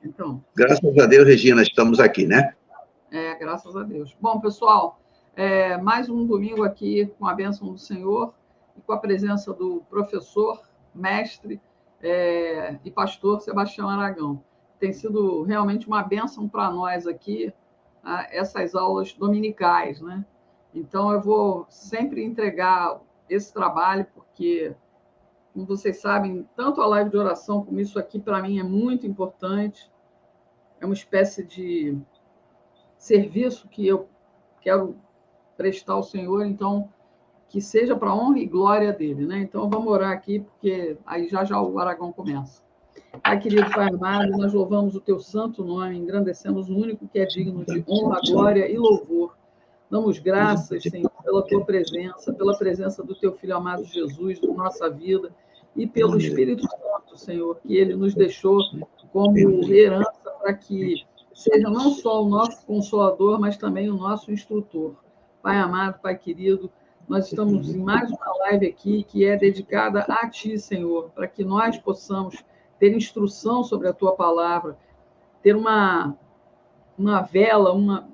Então, Graças a Deus, Regina, estamos aqui, né? Graças a Deus. Bom, pessoal, mais um domingo aqui com a bênção do Senhor e com a presença do professor, mestre e pastor Sebastião Aragão. Tem sido realmente uma bênção para nós aqui, essas aulas dominicais, né? Então, eu vou sempre entregar esse trabalho, porque, como vocês sabem, tanto a live de oração como isso aqui, para mim, é muito importante. É uma espécie de serviço que eu quero prestar ao Senhor, então, que seja para a honra e glória dele, né? Então, vamos orar aqui, porque aí já o Aragão começa. Pai querido, Pai amado, nós louvamos o teu santo nome, engrandecemos o único que é digno de honra, glória e louvor. Damos graças, Senhor, pela tua presença, pela presença do teu Filho amado Jesus na nossa vida e pelo Espírito Santo, Senhor, que ele nos deixou como herança para que seja não só o nosso consolador, mas também o nosso instrutor. Pai amado, Pai querido, nós estamos em mais uma live aqui que é dedicada a Ti, Senhor, para que nós possamos ter instrução sobre a Tua palavra, ter uma vela, uma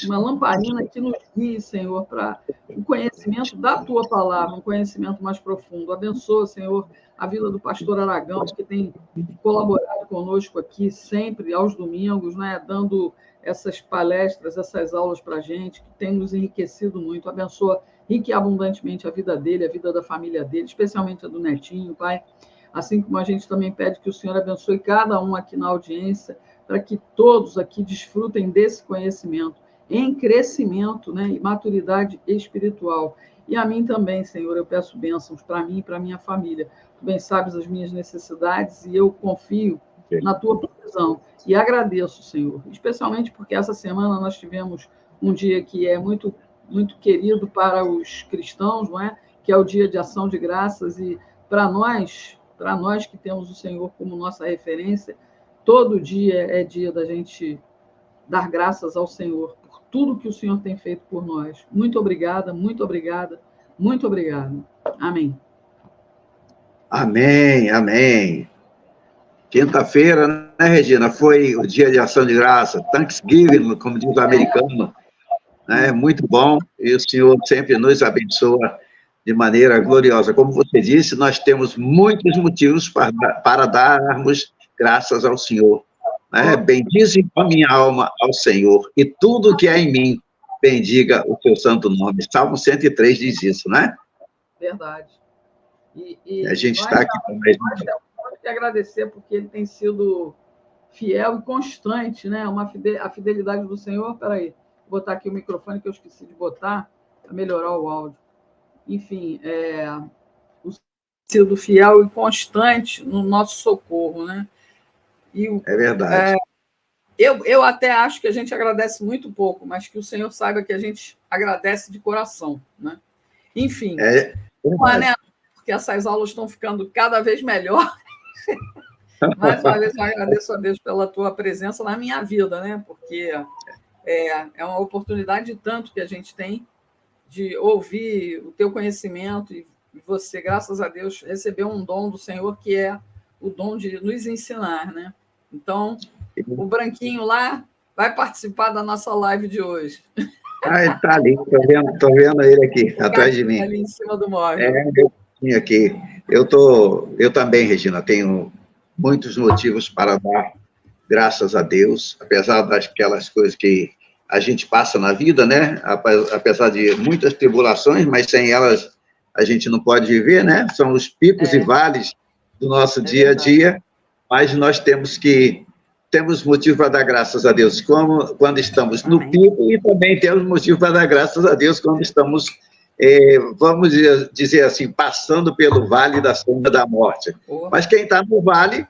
lamparina que nos guie, Senhor, para o conhecimento da Tua palavra, um conhecimento mais profundo. Abençoa, Senhor, a vida do pastor Aragão, que tem colaborado conosco aqui sempre, aos domingos, né, dando essas palestras, essas aulas para a gente, que tem nos enriquecido muito. Abençoa rique e abundantemente a vida dele, a vida da família dele, especialmente a do Netinho, Pai. Assim como a gente também pede que o Senhor abençoe cada um aqui na audiência, para que todos aqui desfrutem desse conhecimento, em crescimento, né, e maturidade espiritual. E a mim também, Senhor, eu peço bênçãos para mim e para a minha família. Tu bem sabes as minhas necessidades e eu confio na tua provisão. E agradeço, Senhor, especialmente porque essa semana nós tivemos um dia que é muito, muito querido para os cristãos, não é? Que é o Dia de Ação de Graças, e para nós que temos o Senhor como nossa referência, todo dia é dia da gente dar graças ao Senhor por tudo que o Senhor tem feito por nós. Muito obrigada, muito obrigada, muito obrigada. Amém. Amém, amém. Quinta-feira, né, Regina, foi o Dia de Ação de Graça, Thanksgiving, como diz o americano, né? Muito bom, e o Senhor sempre nos abençoa de maneira gloriosa. Como você disse, nós temos muitos motivos para darmos graças ao Senhor. Né? Bendize a minha alma ao Senhor, e tudo que há em mim, bendiga o teu santo nome. Salmo 103 diz isso, né? Verdade. E a gente está aqui também. Nós que agradecer, porque ele tem sido fiel e constante, né? A fidelidade do Senhor. Peraí, vou botar aqui o microfone que eu esqueci de botar para melhorar o áudio. Enfim, o sido fiel e constante no nosso socorro, né? É verdade. Eu até acho que a gente agradece muito pouco, mas que o Senhor saiba que a gente agradece de coração, né? Enfim, né? Porque essas aulas estão ficando cada vez melhor. Mais uma vez, eu agradeço a Deus pela tua presença na minha vida, né? Porque é uma oportunidade de tanto que a gente tem de ouvir o teu conhecimento, e você, graças a Deus, recebeu um dom do Senhor, que é o dom de nos ensinar, né? Então, o Branquinho lá vai participar da nossa live de hoje. Está ali, estou vendo ele aqui, atrás de mim. Ali em cima do móvel. Aqui. Eu também, Regina, tenho muitos motivos para dar graças a Deus, apesar daquelas coisas que a gente passa na vida, né? Apesar de muitas tribulações, mas sem elas a gente não pode viver, né? São os picos e vales do nosso dia a dia, mas nós temos motivo para dar graças a Deus quando estamos no pico, e também temos motivo para dar graças a Deus quando estamos, vamos dizer assim, passando pelo vale da sombra da morte. Mas quem está no vale,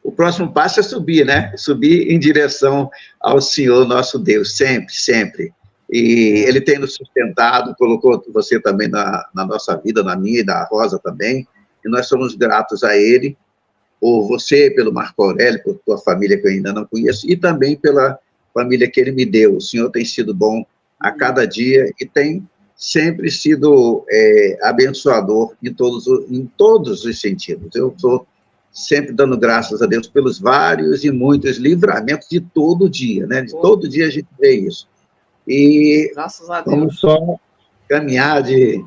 o próximo passo é subir, né? Subir em direção ao Senhor nosso Deus, sempre, sempre. E Ele tem nos sustentado, colocou você também na nossa vida, na minha e da Rosa também, e nós somos gratos a Ele, por você, pelo Marco Aurélio, por tua família que eu ainda não conheço, e também pela família que Ele me deu. O Senhor tem sido bom a cada dia e tem sempre sido abençoador em todos os sentidos. Eu sou sempre dando graças a Deus pelos vários e muitos livramentos de todo dia, né? De todo dia a gente vê isso. E graças a Deus. Vamos só caminhar de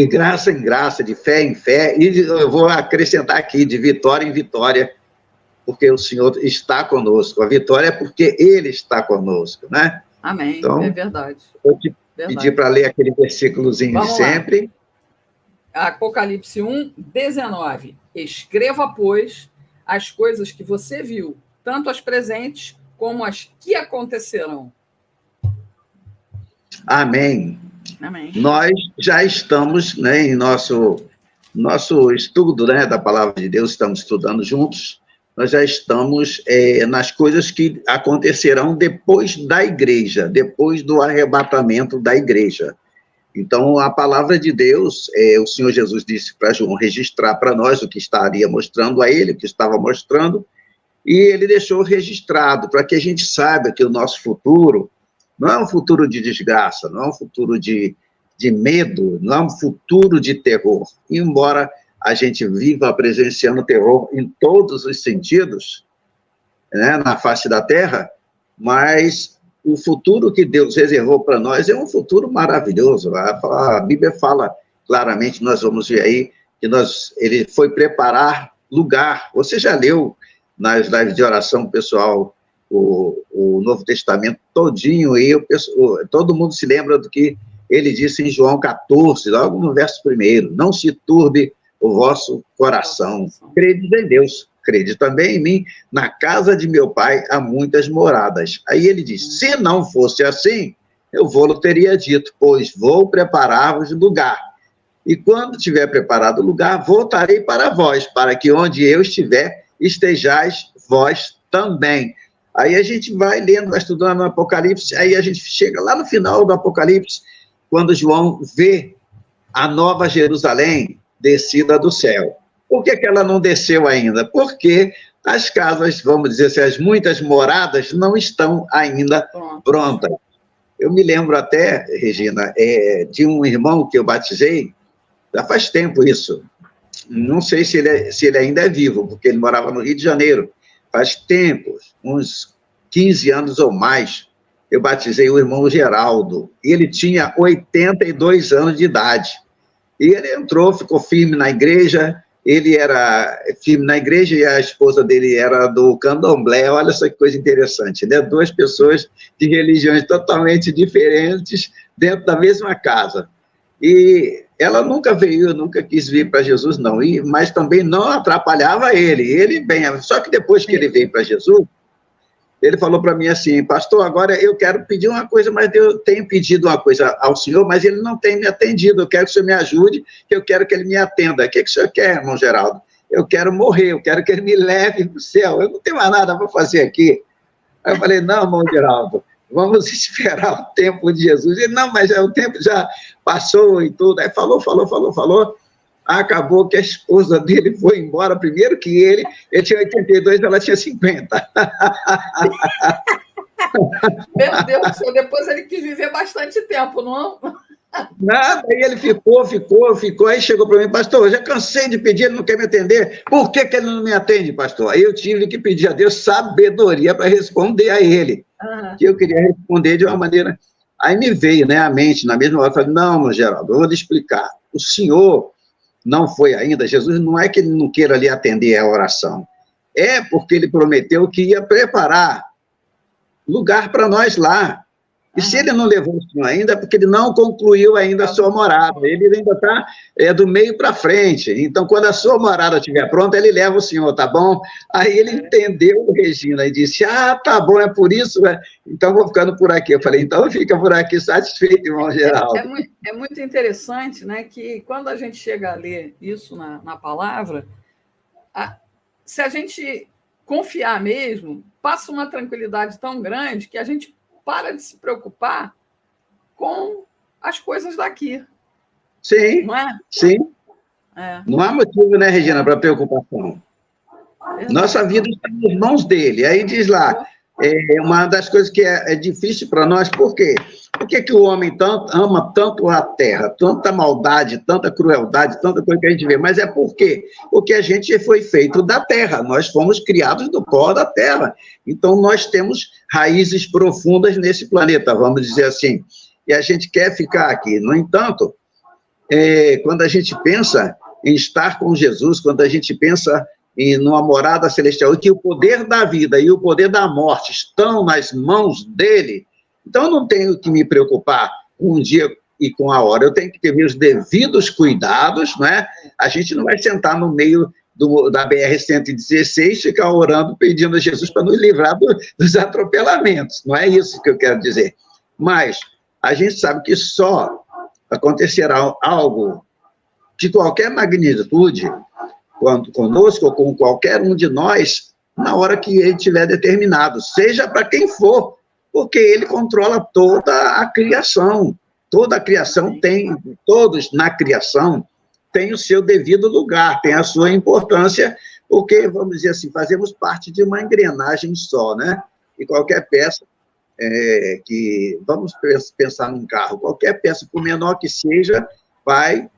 graça em graça, de fé em fé, e eu vou acrescentar aqui, de vitória em vitória, porque o Senhor está conosco. A vitória é porque Ele está conosco, né? Amém, então, é verdade. Vou te pedir para ler aquele versículozinho de sempre. Apocalipse 1, 19. Escreva, pois, as coisas que você viu, tanto as presentes como as que acontecerão. Amém. Amém. Nós já estamos, né, em nosso estudo, né, da palavra de Deus, estamos estudando juntos, nós já estamos nas coisas que acontecerão depois da igreja, depois do arrebatamento da igreja. Então, a palavra de Deus, o Senhor Jesus disse para João registrar para nós o que estaria mostrando a ele, o que estava mostrando, e ele deixou registrado para que a gente saiba que o nosso futuro não é um futuro de desgraça, não é um futuro de medo, não é um futuro de terror. Embora a gente viva presenciando terror em todos os sentidos, né, na face da terra, mas o futuro que Deus reservou para nós é um futuro maravilhoso. A Bíblia fala claramente, nós vamos ver aí, que ele foi preparar lugar. Você já leu nas lives de oração, pessoal, o Novo Testamento todinho, e todo mundo se lembra do que ele disse em João 14, logo no verso 1, não se turbe o vosso coração, crede em Deus, crede também em mim, na casa de meu pai há muitas moradas. Aí ele diz, se não fosse assim, eu vou-lo teria dito, pois vou preparar-vos lugar, e quando tiver preparado o lugar, voltarei para vós, para que onde eu estiver, estejais vós também. Aí a gente vai lendo, vai estudando no Apocalipse, aí a gente chega lá no final do Apocalipse, quando João vê a nova Jerusalém descida do céu. Por que ela não desceu ainda? Porque as casas, vamos dizer assim, as muitas moradas não estão ainda prontas. Eu me lembro até, Regina, de um irmão que eu batizei, já faz tempo isso, não sei se ele ainda é vivo, porque ele morava no Rio de Janeiro, faz tempo, uns 15 anos ou mais, eu batizei o irmão Geraldo, e ele tinha 82 anos de idade. E ele entrou, ficou firme na igreja, ele era firme na igreja e a esposa dele era do candomblé. Olha só que coisa interessante, né? Duas pessoas de religiões totalmente diferentes dentro da mesma casa. E ela nunca quis vir para Jesus, não, mas também não atrapalhava ele bem. Só que depois que ele veio para Jesus, ele falou para mim assim, pastor, agora eu quero pedir uma coisa, mas eu tenho pedido uma coisa ao senhor, mas ele não tem me atendido, eu quero que o senhor me ajude, eu quero que ele me atenda. O que o senhor quer, irmão Geraldo? Eu quero morrer, eu quero que ele me leve para o céu, eu não tenho mais nada para fazer aqui. Aí eu falei, não, irmão Geraldo, vamos esperar o tempo de Jesus. Ele, não, mas o tempo já passou e tudo. Aí falou. Acabou que a esposa dele foi embora primeiro que ele tinha 82, ela tinha 50. Meu Deus do céu, depois ele quis viver bastante tempo, não? Nada, aí ele ficou, aí chegou para mim, pastor, eu já cansei de pedir, ele não quer me atender, por que ele não me atende, pastor? Aí eu tive que pedir a Deus sabedoria para responder a ele, que eu queria responder de uma maneira, aí me veio, né, a mente, na mesma hora, eu falei, não, Geraldo, eu vou lhe explicar, o senhor não foi ainda, Jesus não é que ele não queira lhe atender a oração, é porque ele prometeu que ia preparar lugar para nós lá. E se ele não levou o senhor ainda, é porque ele não concluiu ainda a sua morada. Ele ainda está do meio para frente. Então, quando a sua morada estiver pronta, ele leva o senhor, tá bom? Aí ele entendeu, Regina, e disse, tá bom, é por isso, né? Então vou ficando por aqui. Eu falei, então fica por aqui, satisfeito, irmão Geraldo. É muito interessante, né, que quando a gente chega a ler isso na palavra, se a gente confiar mesmo, passa uma tranquilidade tão grande que a gente para de se preocupar com as coisas daqui. Sim, não é? Sim. Não há motivo, né, Regina, para preocupação. Nossa vida está nas mãos dele. Aí diz lá, é uma das coisas que é difícil para nós. Por quê? Por que o homem ama tanto a terra? Tanta maldade, tanta crueldade, tanta coisa que a gente vê. Mas é por quê? Porque a gente foi feito da terra. Nós fomos criados do pó da terra. Então, nós temos raízes profundas nesse planeta, vamos dizer assim. E a gente quer ficar aqui. No entanto, quando a gente pensa em estar com Jesus, quando a gente pensa numa morada celestial, que o poder da vida e o poder da morte estão nas mãos dele, então eu não tenho que me preocupar com um dia e com a hora, eu tenho que ter meus devidos cuidados, né? A gente não vai sentar no meio da BR-116 e ficar orando, pedindo a Jesus para nos livrar dos atropelamentos, não é isso que eu quero dizer. Mas a gente sabe que só acontecerá algo de qualquer magnitude, quanto conosco ou com qualquer um de nós, na hora que ele tiver determinado, seja para quem for, porque ele controla toda a criação. Toda a criação todos na criação têm o seu devido lugar, tem a sua importância, porque, vamos dizer assim, fazemos parte de uma engrenagem só, né? E qualquer peça vamos pensar num carro, qualquer peça, por menor que seja, vai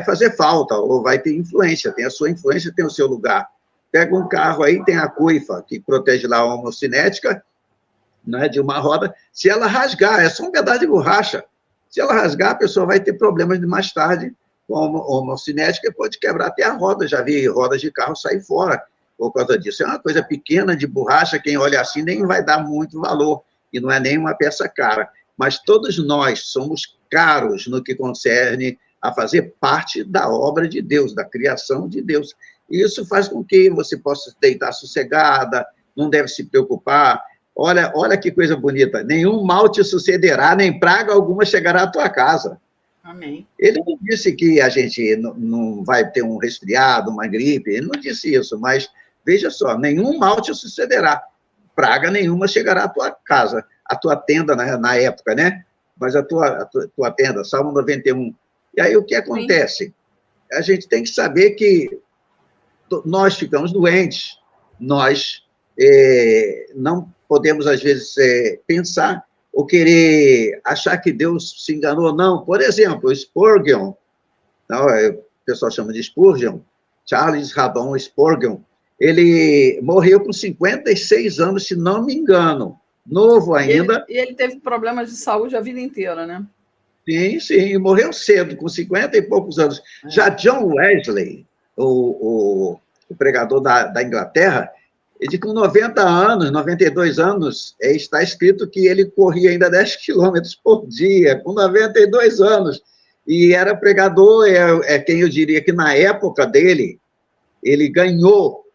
fazer falta, ou vai ter influência, tem a sua influência, tem o seu lugar. Pega um carro aí, tem a coifa, que protege lá a homocinética, né, de uma roda, se ela rasgar, é só um pedaço de borracha, se ela rasgar, a pessoa vai ter problemas mais tarde com a homocinética, pode quebrar até a roda, já vi rodas de carro sair fora por causa disso. É uma coisa pequena de borracha, quem olha assim nem vai dar muito valor, e não é nem uma peça cara, mas todos nós somos caros no que concerne a fazer parte da obra de Deus, da criação de Deus. E isso faz com que você possa deitar sossegada, não deve se preocupar. Olha que coisa bonita. Nenhum mal te sucederá, nem praga alguma chegará à tua casa. Amém. Ele não disse que a gente não vai ter um resfriado, uma gripe, ele não disse isso, mas veja só, nenhum mal te sucederá, praga nenhuma chegará à tua casa, à tua tenda na época, né? Mas a tua tenda, Salmo 91. E aí o que acontece? Sim. A gente tem que saber que nós ficamos doentes, nós não podemos, às vezes, pensar ou querer achar que Deus se enganou, não. Por exemplo, Spurgeon, não, o pessoal chama de Spurgeon, Charles Haddon Spurgeon, ele morreu com 56 anos, se não me engano, novo ainda. E ele teve problemas de saúde a vida inteira, né? Sim, morreu cedo, com 50 e poucos anos. Já John Wesley, o pregador da Inglaterra, ele com 90 anos, 92 anos, está escrito que ele corria ainda 10 quilômetros por dia, com 92 anos, e era pregador, quem eu diria que na época dele, ele ganhou,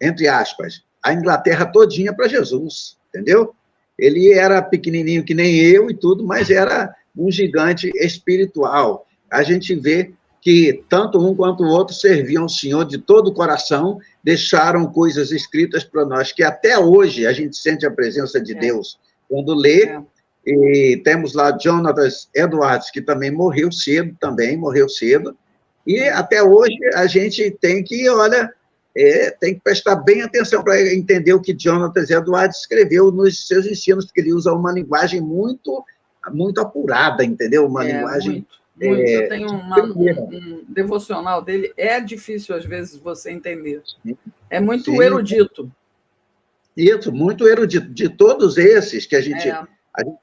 entre aspas, a Inglaterra todinha para Jesus, entendeu? Ele era pequenininho que nem eu e tudo, mas era um gigante espiritual. A gente vê que tanto um quanto o outro serviam ao Senhor de todo o coração, deixaram coisas escritas para nós, que até hoje a gente sente a presença de Deus quando lê. E temos lá Jonathan Edwards, que também morreu cedo, e até hoje a gente tem que, tem que prestar bem atenção para entender o que Jonathan Edwards escreveu nos seus ensinos, porque ele usa uma linguagem muito, muito apurada, entendeu? Uma linguagem... Muito. Eu tenho um devocional dele, é difícil às vezes você entender. É muito erudito. Isso, muito erudito. De todos esses que a gente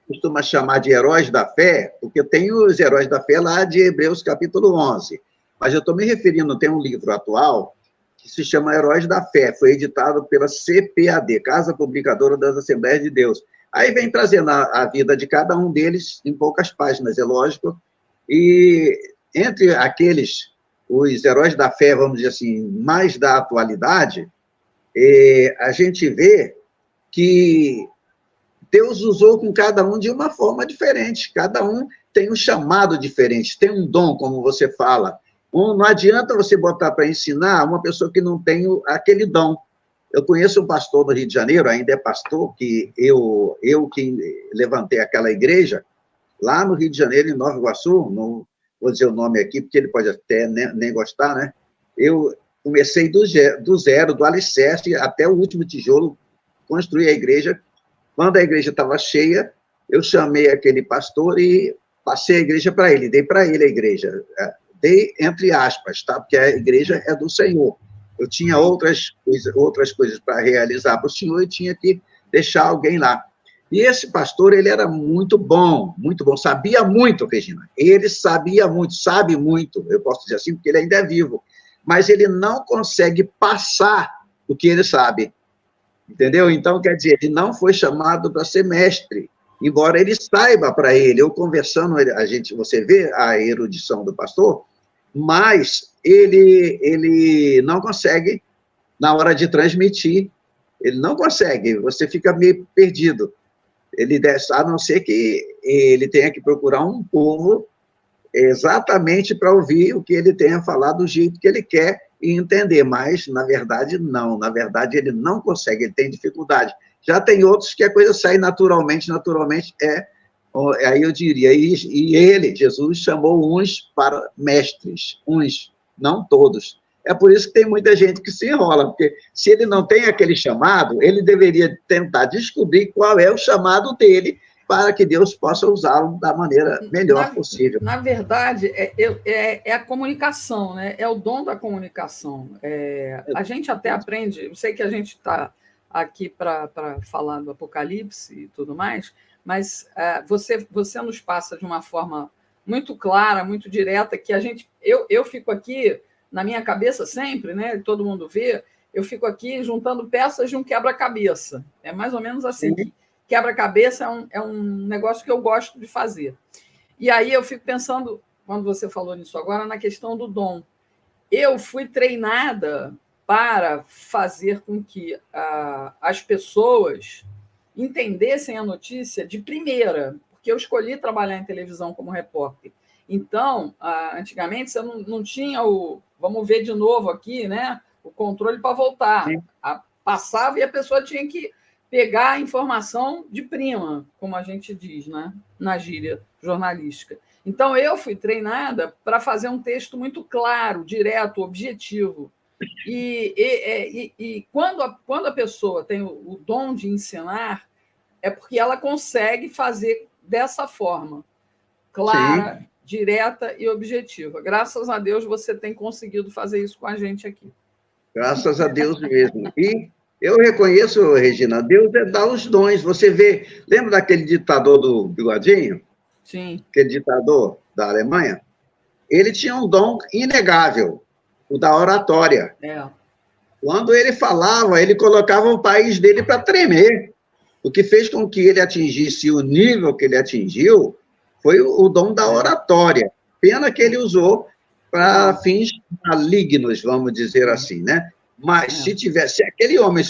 costuma chamar de heróis da fé, porque tem os heróis da fé lá de Hebreus capítulo 11, mas eu estou me referindo, tem um livro atual que se chama Heróis da Fé, foi editado pela CPAD, Casa Publicadora das Assembleias de Deus. Aí vem trazendo a vida de cada um deles em poucas páginas, é lógico. E entre aqueles, os heróis da fé, vamos dizer assim, mais da atualidade, a gente vê que Deus usou com cada um de uma forma diferente. Cada um tem um chamado diferente, tem um dom, como você fala. Não adianta você botar para ensinar uma pessoa que não tem aquele dom. Eu conheço um pastor do Rio de Janeiro, ainda é pastor, que eu que levantei aquela igreja, lá no Rio de Janeiro, em Nova Iguaçu, não vou dizer o nome aqui, porque ele pode até nem gostar, né? Eu comecei do zero, do alicerce, até o último tijolo, construí a igreja Quando a igreja estava cheia, eu chamei aquele pastor e passei a igreja para ele, dei para ele a igreja. Dei entre aspas, tá? Porque a igreja é do Senhor. Eu tinha outras coisas para realizar para o Senhor e tinha que deixar alguém lá. E esse pastor, ele era muito bom, sabia muito, Regina. Ele sabia muito, sabe muito, eu posso dizer assim, porque ele ainda é vivo. Mas ele não consegue passar o que ele sabe, entendeu? Então, quer dizer, ele não foi chamado para ser mestre, embora ele saiba para ele. Eu conversando, você vê a erudição do pastor, mas ele não consegue, na hora de transmitir, ele não consegue, você fica meio perdido. A não ser que ele tenha que procurar um povo exatamente para ouvir o que ele tenha falado do jeito que ele quer e entender, mas, na verdade, não. Na verdade, ele não consegue, ele tem dificuldade. Já tem outros que a coisa sai naturalmente, aí eu diria, e ele, Jesus, chamou uns para mestres, uns, não todos. É por isso que tem muita gente que se enrola, porque se ele não tem aquele chamado, ele deveria tentar descobrir qual é o chamado dele para que Deus possa usá-lo da maneira melhor possível. Na verdade, é a comunicação, né? É o dom da comunicação. A gente até aprende, eu sei que a gente está aqui para falar do Apocalipse e tudo mais, mas você nos passa de uma forma muito clara, muito direta, que eu fico aqui na minha cabeça sempre, né? Todo mundo vê, eu fico aqui juntando peças de um quebra-cabeça. É mais ou menos assim. Sim. Quebra-cabeça é um negócio que eu gosto de fazer. E aí eu fico pensando, quando você falou nisso agora, na questão do dom. Eu fui treinada para fazer com que as pessoas entendessem a notícia de primeira, porque eu escolhi trabalhar em televisão como repórter. Então, antigamente, você não tinha vamos ver de novo aqui, né? O controle para voltar. Passava e a pessoa tinha que pegar a informação de prima, como a gente diz, né? Na gíria jornalística. Então, eu fui treinada para fazer um texto muito claro, direto, objetivo. E quando a pessoa tem o dom de ensinar, é porque ela consegue fazer dessa forma, clara, sim, direta e objetiva. Graças a Deus, você tem conseguido fazer isso com a gente aqui. Graças a Deus mesmo. E eu reconheço, Regina, Deus dá os dons. Você vê, lembra daquele ditador do Bigodinho? Sim. Aquele ditador da Alemanha? Ele tinha um dom inegável, o da oratória. Quando ele falava, ele colocava o país dele para tremer. O que fez com que ele atingisse o nível que ele atingiu foi o dom da oratória. Pena que ele usou para fins malignos, vamos dizer assim, né? Mas se aquele homem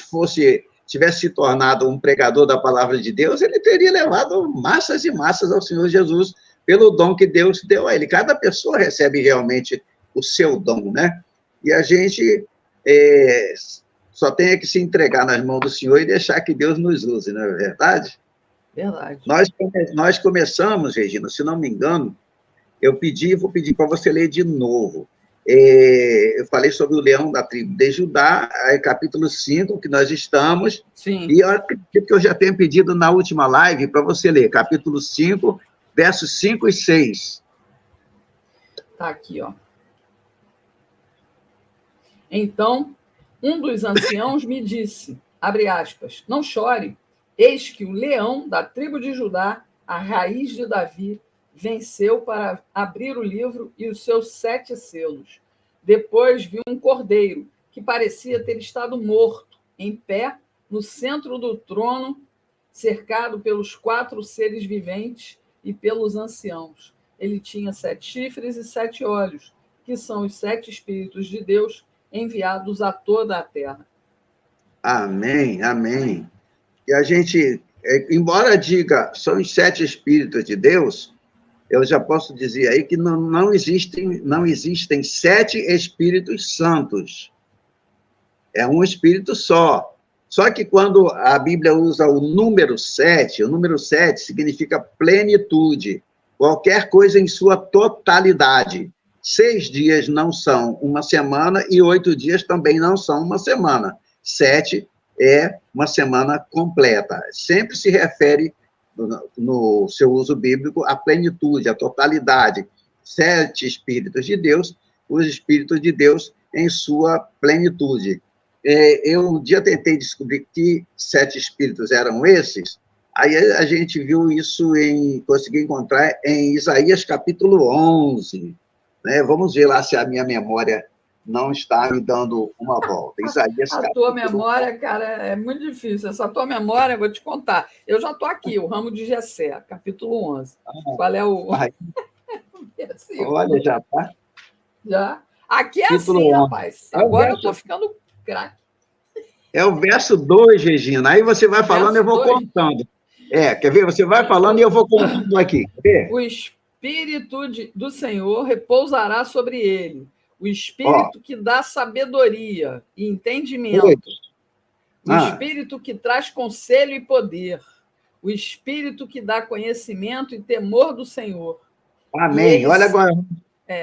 tivesse se tornado um pregador da palavra de Deus, ele teria levado massas e massas ao Senhor Jesus pelo dom que Deus deu a ele. Cada pessoa recebe realmente o seu dom, né? E a gente só tem que se entregar nas mãos do Senhor e deixar que Deus nos use, não é verdade? Verdade. Nós começamos, Regina, se não me engano, vou pedir para você ler de novo. Eu falei sobre o leão da tribo de Judá, capítulo 5, que nós estamos. Sim. E eu acredito que eu já tenho pedido na última live para você ler, capítulo 5, versos 5 e 6. Está aqui, ó. Então, um dos anciãos me disse, abre aspas, não chore, eis que o leão da tribo de Judá, a raiz de Davi, venceu para abrir o livro e os seus 7 selos. Depois vi um cordeiro, que parecia ter estado morto, em pé, no centro do trono, cercado pelos 4 seres viventes e pelos anciãos. Ele tinha 7 chifres e 7 olhos, que são os 7 Espíritos de Deus enviados a toda a terra. Amém, amém. E a gente, embora diga, são os 7 Espíritos de Deus, eu já posso dizer aí que não existem 7 Espíritos Santos. É um Espírito só. Só que quando a Bíblia usa o número 7 significa plenitude, qualquer coisa em sua totalidade. 6 dias não são uma semana e 8 dias também não são uma semana. 7 é uma semana completa. Sempre se refere, no seu uso bíblico, à plenitude, à totalidade. 7 Espíritos de Deus, os Espíritos de Deus em sua plenitude. Eu um dia tentei descobrir que 7 Espíritos eram esses, aí a gente viu isso, consegui encontrar em Isaías capítulo 11. Né? Vamos ver lá se a minha memória não está me dando uma volta. Isaías a tua memória, cara, é muito difícil. Essa tua memória, eu vou te contar. Eu já estou aqui, o ramo de Jessé, capítulo 11. Qual é o... Olha, já está. Já. Aqui é capítulo assim, 11. Rapaz. Agora eu estou ficando craque. É o verso 2, Regina. Aí você vai falando, eu vou contando. Quer ver? Você vai falando e eu vou contando aqui. Quer ver? O Espírito do Senhor repousará sobre ele. O Espírito que dá sabedoria e entendimento. O Espírito que traz conselho e poder. O Espírito que dá conhecimento e temor do Senhor. Amém. Olha agora.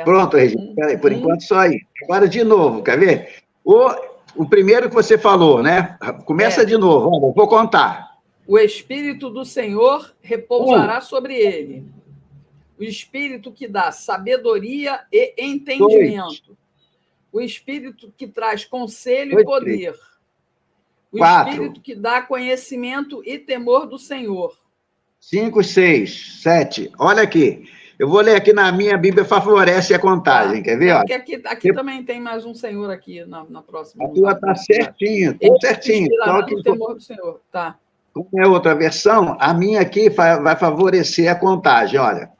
Pronto, Regina. Peraí, por enquanto só aí. Agora de novo, quer ver? O primeiro que você falou, né? Começa de novo. Olha, eu vou contar. O Espírito do Senhor repousará sobre ele. O Espírito que dá sabedoria e entendimento. 2. O Espírito que traz conselho e poder. 3. O 4. Espírito que dá conhecimento e temor do Senhor. 5, 6, 7. Olha aqui. Eu vou ler aqui na minha Bíblia, favorece a contagem. Quer ver? Porque aqui também tem mais um Senhor aqui na próxima. A tua está certinho. Está certinho. Só que o temor do Senhor. Tá. Como é outra versão, a minha aqui vai favorecer a contagem. Olha.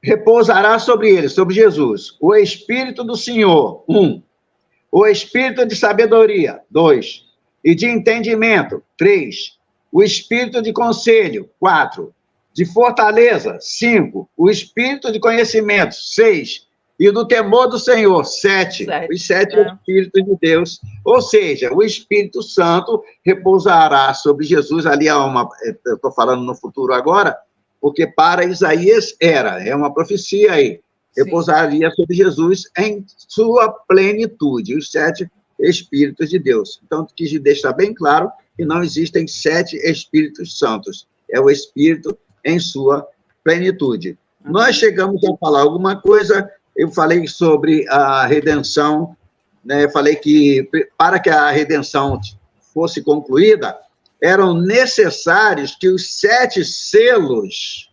Repousará sobre ele, sobre Jesus, o Espírito do Senhor, 1. O Espírito de sabedoria, 2. E de entendimento, 3. O Espírito de conselho, 4. De fortaleza, 5. O Espírito de conhecimento, 6. E do temor do Senhor, 7. Os 7 Espíritos de Deus. Ou seja, o Espírito Santo repousará sobre Jesus. Ali eu estou falando no futuro agora, porque para Isaías é uma profecia aí, repousaria sobre Jesus em sua plenitude, os 7 Espíritos de Deus. Então, quis deixar bem claro que não existem 7 Espíritos Santos, é o Espírito em sua plenitude. Nós chegamos a falar alguma coisa, eu falei sobre a redenção, né? Falei que para que a redenção fosse concluída, eram necessários que os 7 selos,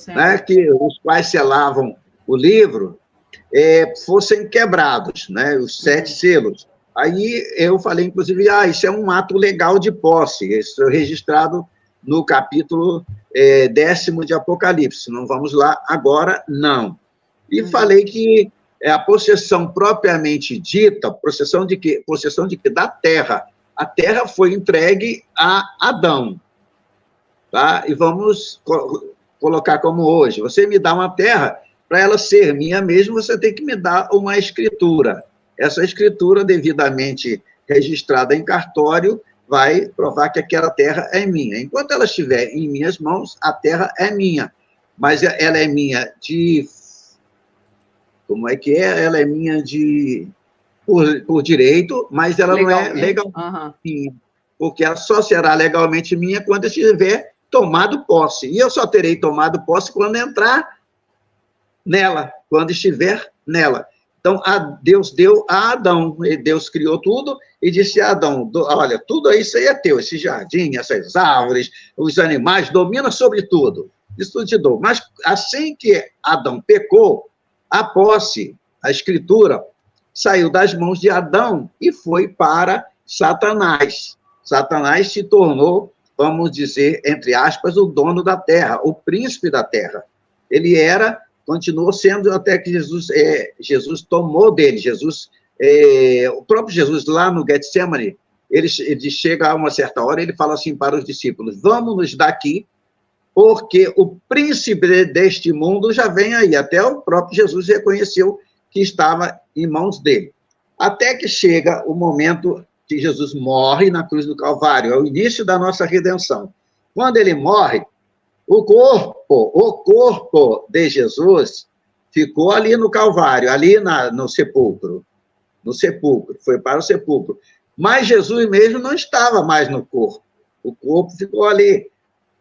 né, os quais selavam o livro, fossem quebrados, né, os 7 selos. Aí eu falei, inclusive, isso é um ato legal de posse, isso é registrado no capítulo 10º de Apocalipse. Não vamos lá agora, não. E falei que a possessão propriamente dita, possessão de quê? Possessão de quê? Da terra. A terra foi entregue a Adão. Tá? E vamos colocar como hoje. Você me dá uma terra, para ela ser minha mesmo, você tem que me dar uma escritura. Essa escritura, devidamente registrada em cartório, vai provar que aquela terra é minha. Enquanto ela estiver em minhas mãos, a terra é minha. Mas ela é minha de... Como é que é? Ela é minha de... Por direito, mas ela não é legalmente minha, porque ela só será legalmente minha quando eu tiver tomado posse. E eu só terei tomado posse quando entrar nela, quando estiver nela. Então, Deus deu a Adão, Deus criou tudo e disse a Adão, olha, tudo isso aí é teu, esse jardim, essas árvores, os animais, domina sobre tudo. Isso tudo te dou. Mas assim que Adão pecou, a posse, a escritura, saiu das mãos de Adão e foi para Satanás. Satanás se tornou, vamos dizer, entre aspas, o dono da terra, o príncipe da terra. Ele continuou sendo até que Jesus tomou dele. O próprio Jesus, lá no Getsemane, ele chega a uma certa hora, ele fala assim para os discípulos, vamos-nos daqui, porque o príncipe deste mundo já vem aí. Até o próprio Jesus reconheceu que estava em mãos dele. Até que chega o momento que Jesus morre na cruz do Calvário, é o início da nossa redenção. Quando ele morre, o corpo de Jesus ficou ali no Calvário, ali no sepulcro. No sepulcro, foi para o sepulcro. mas Jesus mesmo não estava mais no corpo. O corpo ficou ali.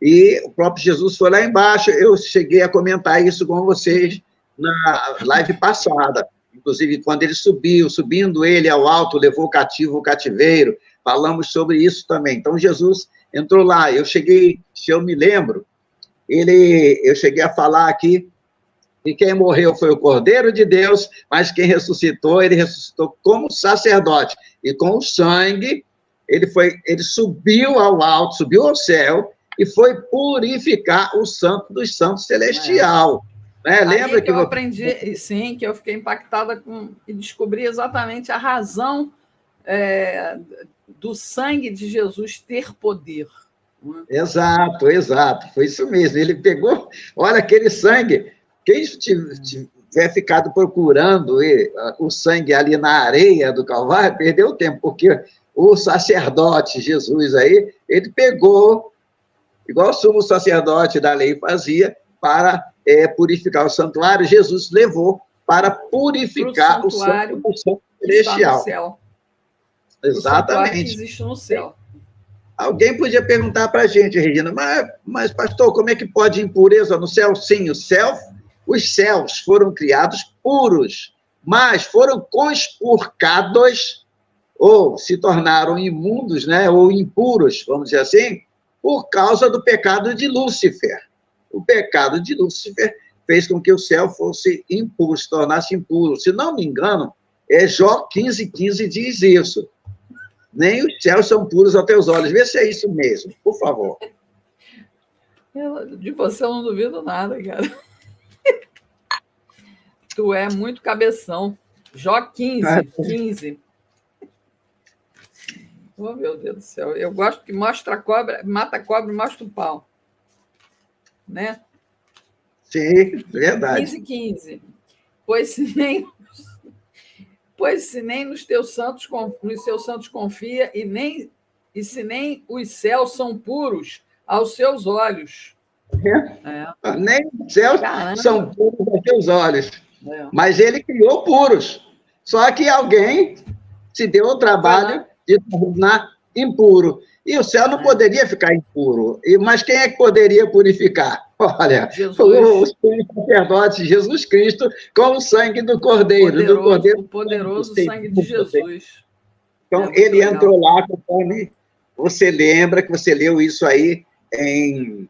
E o próprio Jesus foi lá embaixo. Eu cheguei a comentar isso com vocês na live passada. Inclusive, quando ele subindo ele ao alto, levou o cativo o cativeiro. Falamos sobre isso também. Então, Jesus entrou lá. Se eu me lembro, eu cheguei a falar aqui que quem morreu foi o Cordeiro de Deus, mas quem ressuscitou, ele ressuscitou como sacerdote. E com o sangue, ele subiu ao alto, subiu ao céu, e foi purificar o Santo dos Santos Celestial. Né? Lembra que eu aprendi, sim, que eu fiquei impactada e descobri exatamente a razão do sangue de Jesus ter poder. Exato. Foi isso mesmo. Ele pegou, olha, aquele sangue. Quem tiver ficado procurando o sangue ali na areia do Calvário, perdeu tempo, porque o sacerdote Jesus aí, ele pegou, igual o sumo sacerdote da lei fazia, para purificar o santuário, Jesus levou para purificar o santo celestial. Céu. Exatamente. Que existe no céu. Alguém podia perguntar para a gente, Regina, mas pastor, como é que pode impureza no céu? Sim, os céus foram criados puros, mas foram conspurcados ou se tornaram imundos, né, ou impuros, vamos dizer assim, por causa do pecado de Lúcifer. O pecado de Lúcifer fez com que o céu fosse impuro, se tornasse impuro. Se não me engano, Jó 15:15 diz isso. Nem os céus são puros aos teus olhos. Vê se é isso mesmo, por favor. De você eu não duvido nada, cara. Tu é muito cabeção. Jó 15. Oh, meu Deus do céu. Eu gosto que mata a cobra e mostra o pau. Né? Sim, verdade. 15. Pois se nem nos seus santos confia, e se nem os céus são puros aos seus olhos. Nem os céus são puros aos teus olhos. Mas ele criou puros. Só que alguém se deu o trabalho de tornar impuro. E o céu não poderia ficar impuro. Mas quem é que poderia purificar? Olha, o sacerdote Jesus Cristo com o sangue do Cordeiro. O poderoso sangue de Jesus. Então, ele entrou lá, conforme você lembra que você leu isso aí em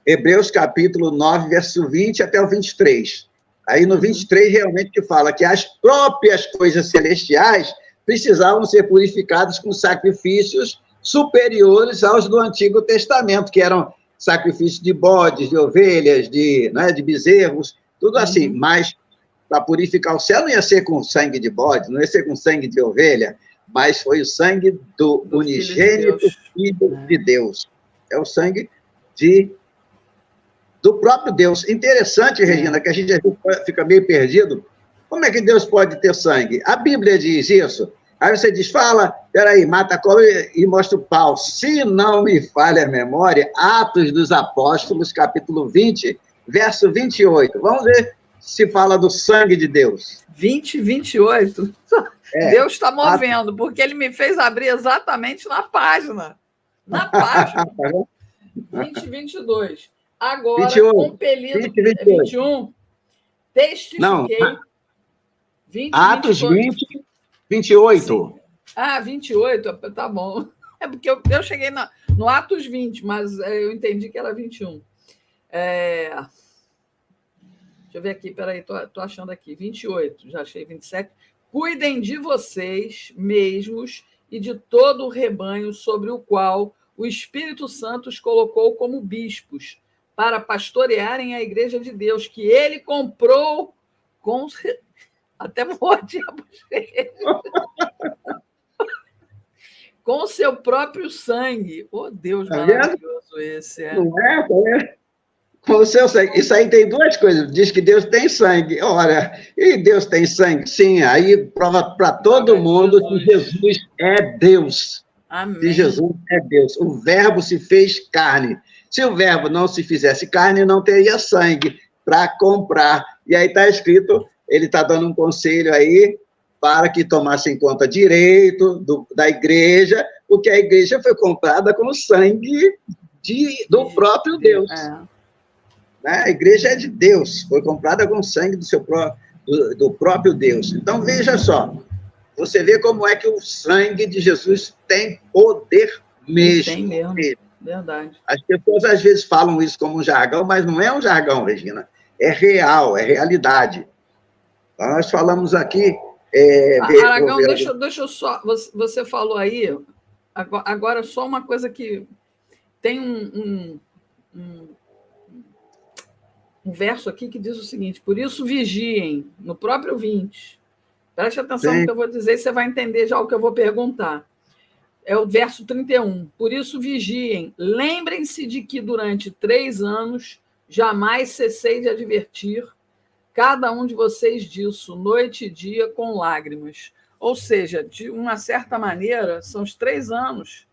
Hebreus capítulo 9, verso 20 até o 23. Aí no 23 realmente que fala que as próprias coisas celestiais precisavam ser purificadas com sacrifícios superiores aos do Antigo Testamento, que eram sacrifícios de bodes, de ovelhas, de bezerros, tudo assim. Mas para purificar o céu não ia ser com sangue de bode, não ia ser com sangue de ovelha, mas foi o sangue do unigênito Filho de Deus. É o sangue do próprio Deus. Interessante, Regina, que a gente fica meio perdido. Como é que Deus pode ter sangue? A Bíblia diz isso. Aí você diz, peraí, mata a cobra e mostra o pau. Se não me falha a memória, Atos dos Apóstolos, capítulo 20, verso 28. Vamos ver se fala do sangue de Deus. 28? Deus está movendo, porque ele me fez abrir exatamente na página. Na página. 22. Agora, 28, compelido... 21. Testifiquei. Não, Atos 20, 28. Sim. 28, tá bom. É porque eu cheguei no Atos 20, mas eu entendi que era 21. Deixa eu ver aqui, peraí, tô achando aqui. 28, já achei 27. Cuidem de vocês mesmos e de todo o rebanho sobre o qual o Espírito Santo os colocou como bispos, para pastorearem a igreja de Deus, que ele comprou com... Até morte a bochecha. Com seu próprio sangue. Oh, Deus maravilhoso esse. Não é? Com o seu sangue. Isso aí tem duas coisas. Diz que Deus tem sangue. Ora, e Deus tem sangue? Sim, aí prova para todo mundo que Jesus é Deus. Amém. Que Jesus é Deus. O verbo se fez carne. Se o verbo não se fizesse carne, não teria sangue para comprar. E aí está escrito... Ele está dando um conselho aí para que tomassem conta direito da igreja, porque a igreja foi comprada com o sangue do próprio Deus. Né? A igreja é de Deus, foi comprada com o sangue do próprio Deus. Então, veja só, você vê como é que o sangue de Jesus tem poder mesmo. Tem mesmo, verdade. As pessoas às vezes falam isso como um jargão, mas não é um jargão, Regina. É real, é realidade. Então, nós falamos aqui... Aragão, deixa eu só... Você falou aí, agora só uma coisa que... Tem um verso aqui que diz o seguinte: por isso vigiem, no próprio 20. Preste atenção no que eu vou dizer e você vai entender já o que eu vou perguntar. É o verso 31. Por isso vigiem, lembrem-se de que durante 3 anos jamais cessei de advertir cada um de vocês disso, noite e dia, com lágrimas. Ou seja, de uma certa maneira, são os 3 anos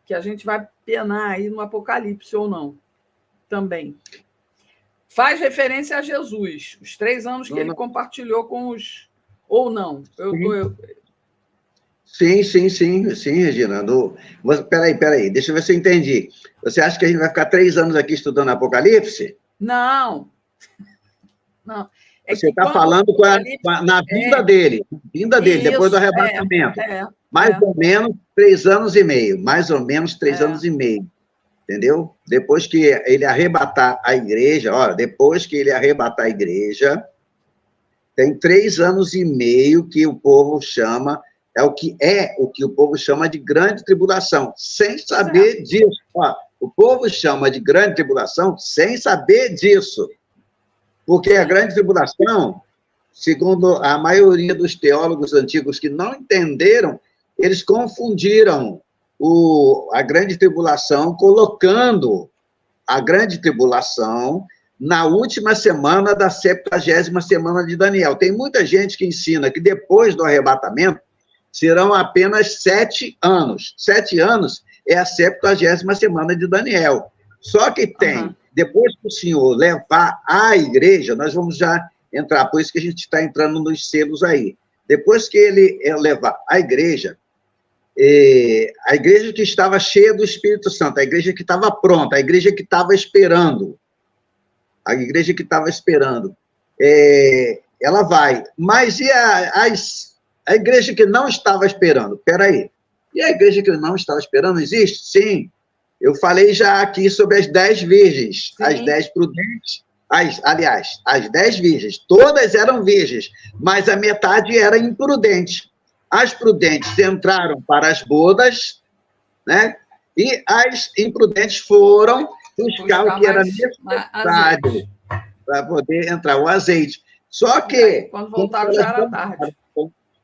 que a gente vai penar aí no Apocalipse, ou não, também. Faz referência a Jesus, os 3 anos que ele compartilhou com os... Ou não? Sim, Regina. Peraí, deixa eu ver se eu entendi. Você acha que a gente vai ficar 3 anos aqui estudando Apocalipse? Não. Você está falando na vinda dele, depois do arrebatamento. Mais ou menos 3 anos e meio. Mais ou menos 3 anos e meio. Entendeu? Depois que ele arrebatar a igreja, tem 3 anos e meio que o povo chama, o que o povo chama de grande tribulação, sem saber disso. O povo chama de grande tribulação sem saber disso. Porque a grande tribulação, segundo a maioria dos teólogos antigos que não entenderam, eles confundiram a grande tribulação, colocando a grande tribulação na última semana da 70ª semana de Daniel. Tem muita gente que ensina que depois do arrebatamento serão apenas 7 anos. 7 anos é a 70ª semana de Daniel. Só que depois que o Senhor levar a igreja, nós vamos já entrar, por isso que a gente está entrando nos selos aí. Depois que ele levar a igreja que estava cheia do Espírito Santo, a igreja que estava pronta, a igreja que estava esperando, ela vai. Mas e a igreja que não estava esperando? Espera aí. E a igreja que não estava esperando existe? Sim. Eu falei já aqui sobre as 10 virgens, as 10 prudentes. Aliás, as 10 virgens, todas eram virgens, mas a metade era imprudente. As prudentes entraram para as bodas, né? E as imprudentes foram buscar o que era necessário para poder entrar, o azeite. Só que... Quando voltaram, já era tarde.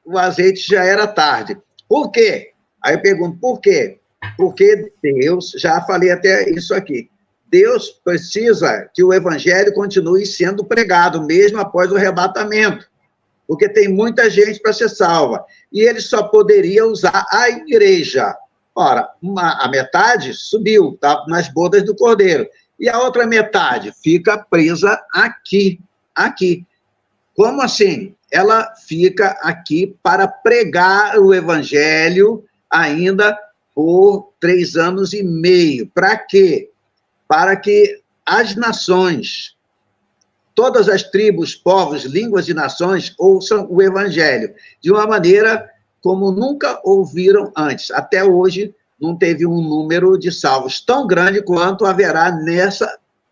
O azeite já era tarde. Por quê? Aí eu pergunto, por quê? Porque Deus, já falei até isso aqui, Deus precisa que o evangelho continue sendo pregado, mesmo após o arrebatamento, porque tem muita gente para ser salva, e ele só poderia usar a igreja. Ora, a metade subiu, está nas bodas do Cordeiro, e a outra metade fica presa aqui. Como assim? Ela fica aqui para pregar o evangelho ainda por 3 anos e meio. Para quê? Para que as nações, todas as tribos, povos, línguas e nações ouçam o evangelho de uma maneira como nunca ouviram antes. Até hoje, não teve um número de salvos tão grande quanto haverá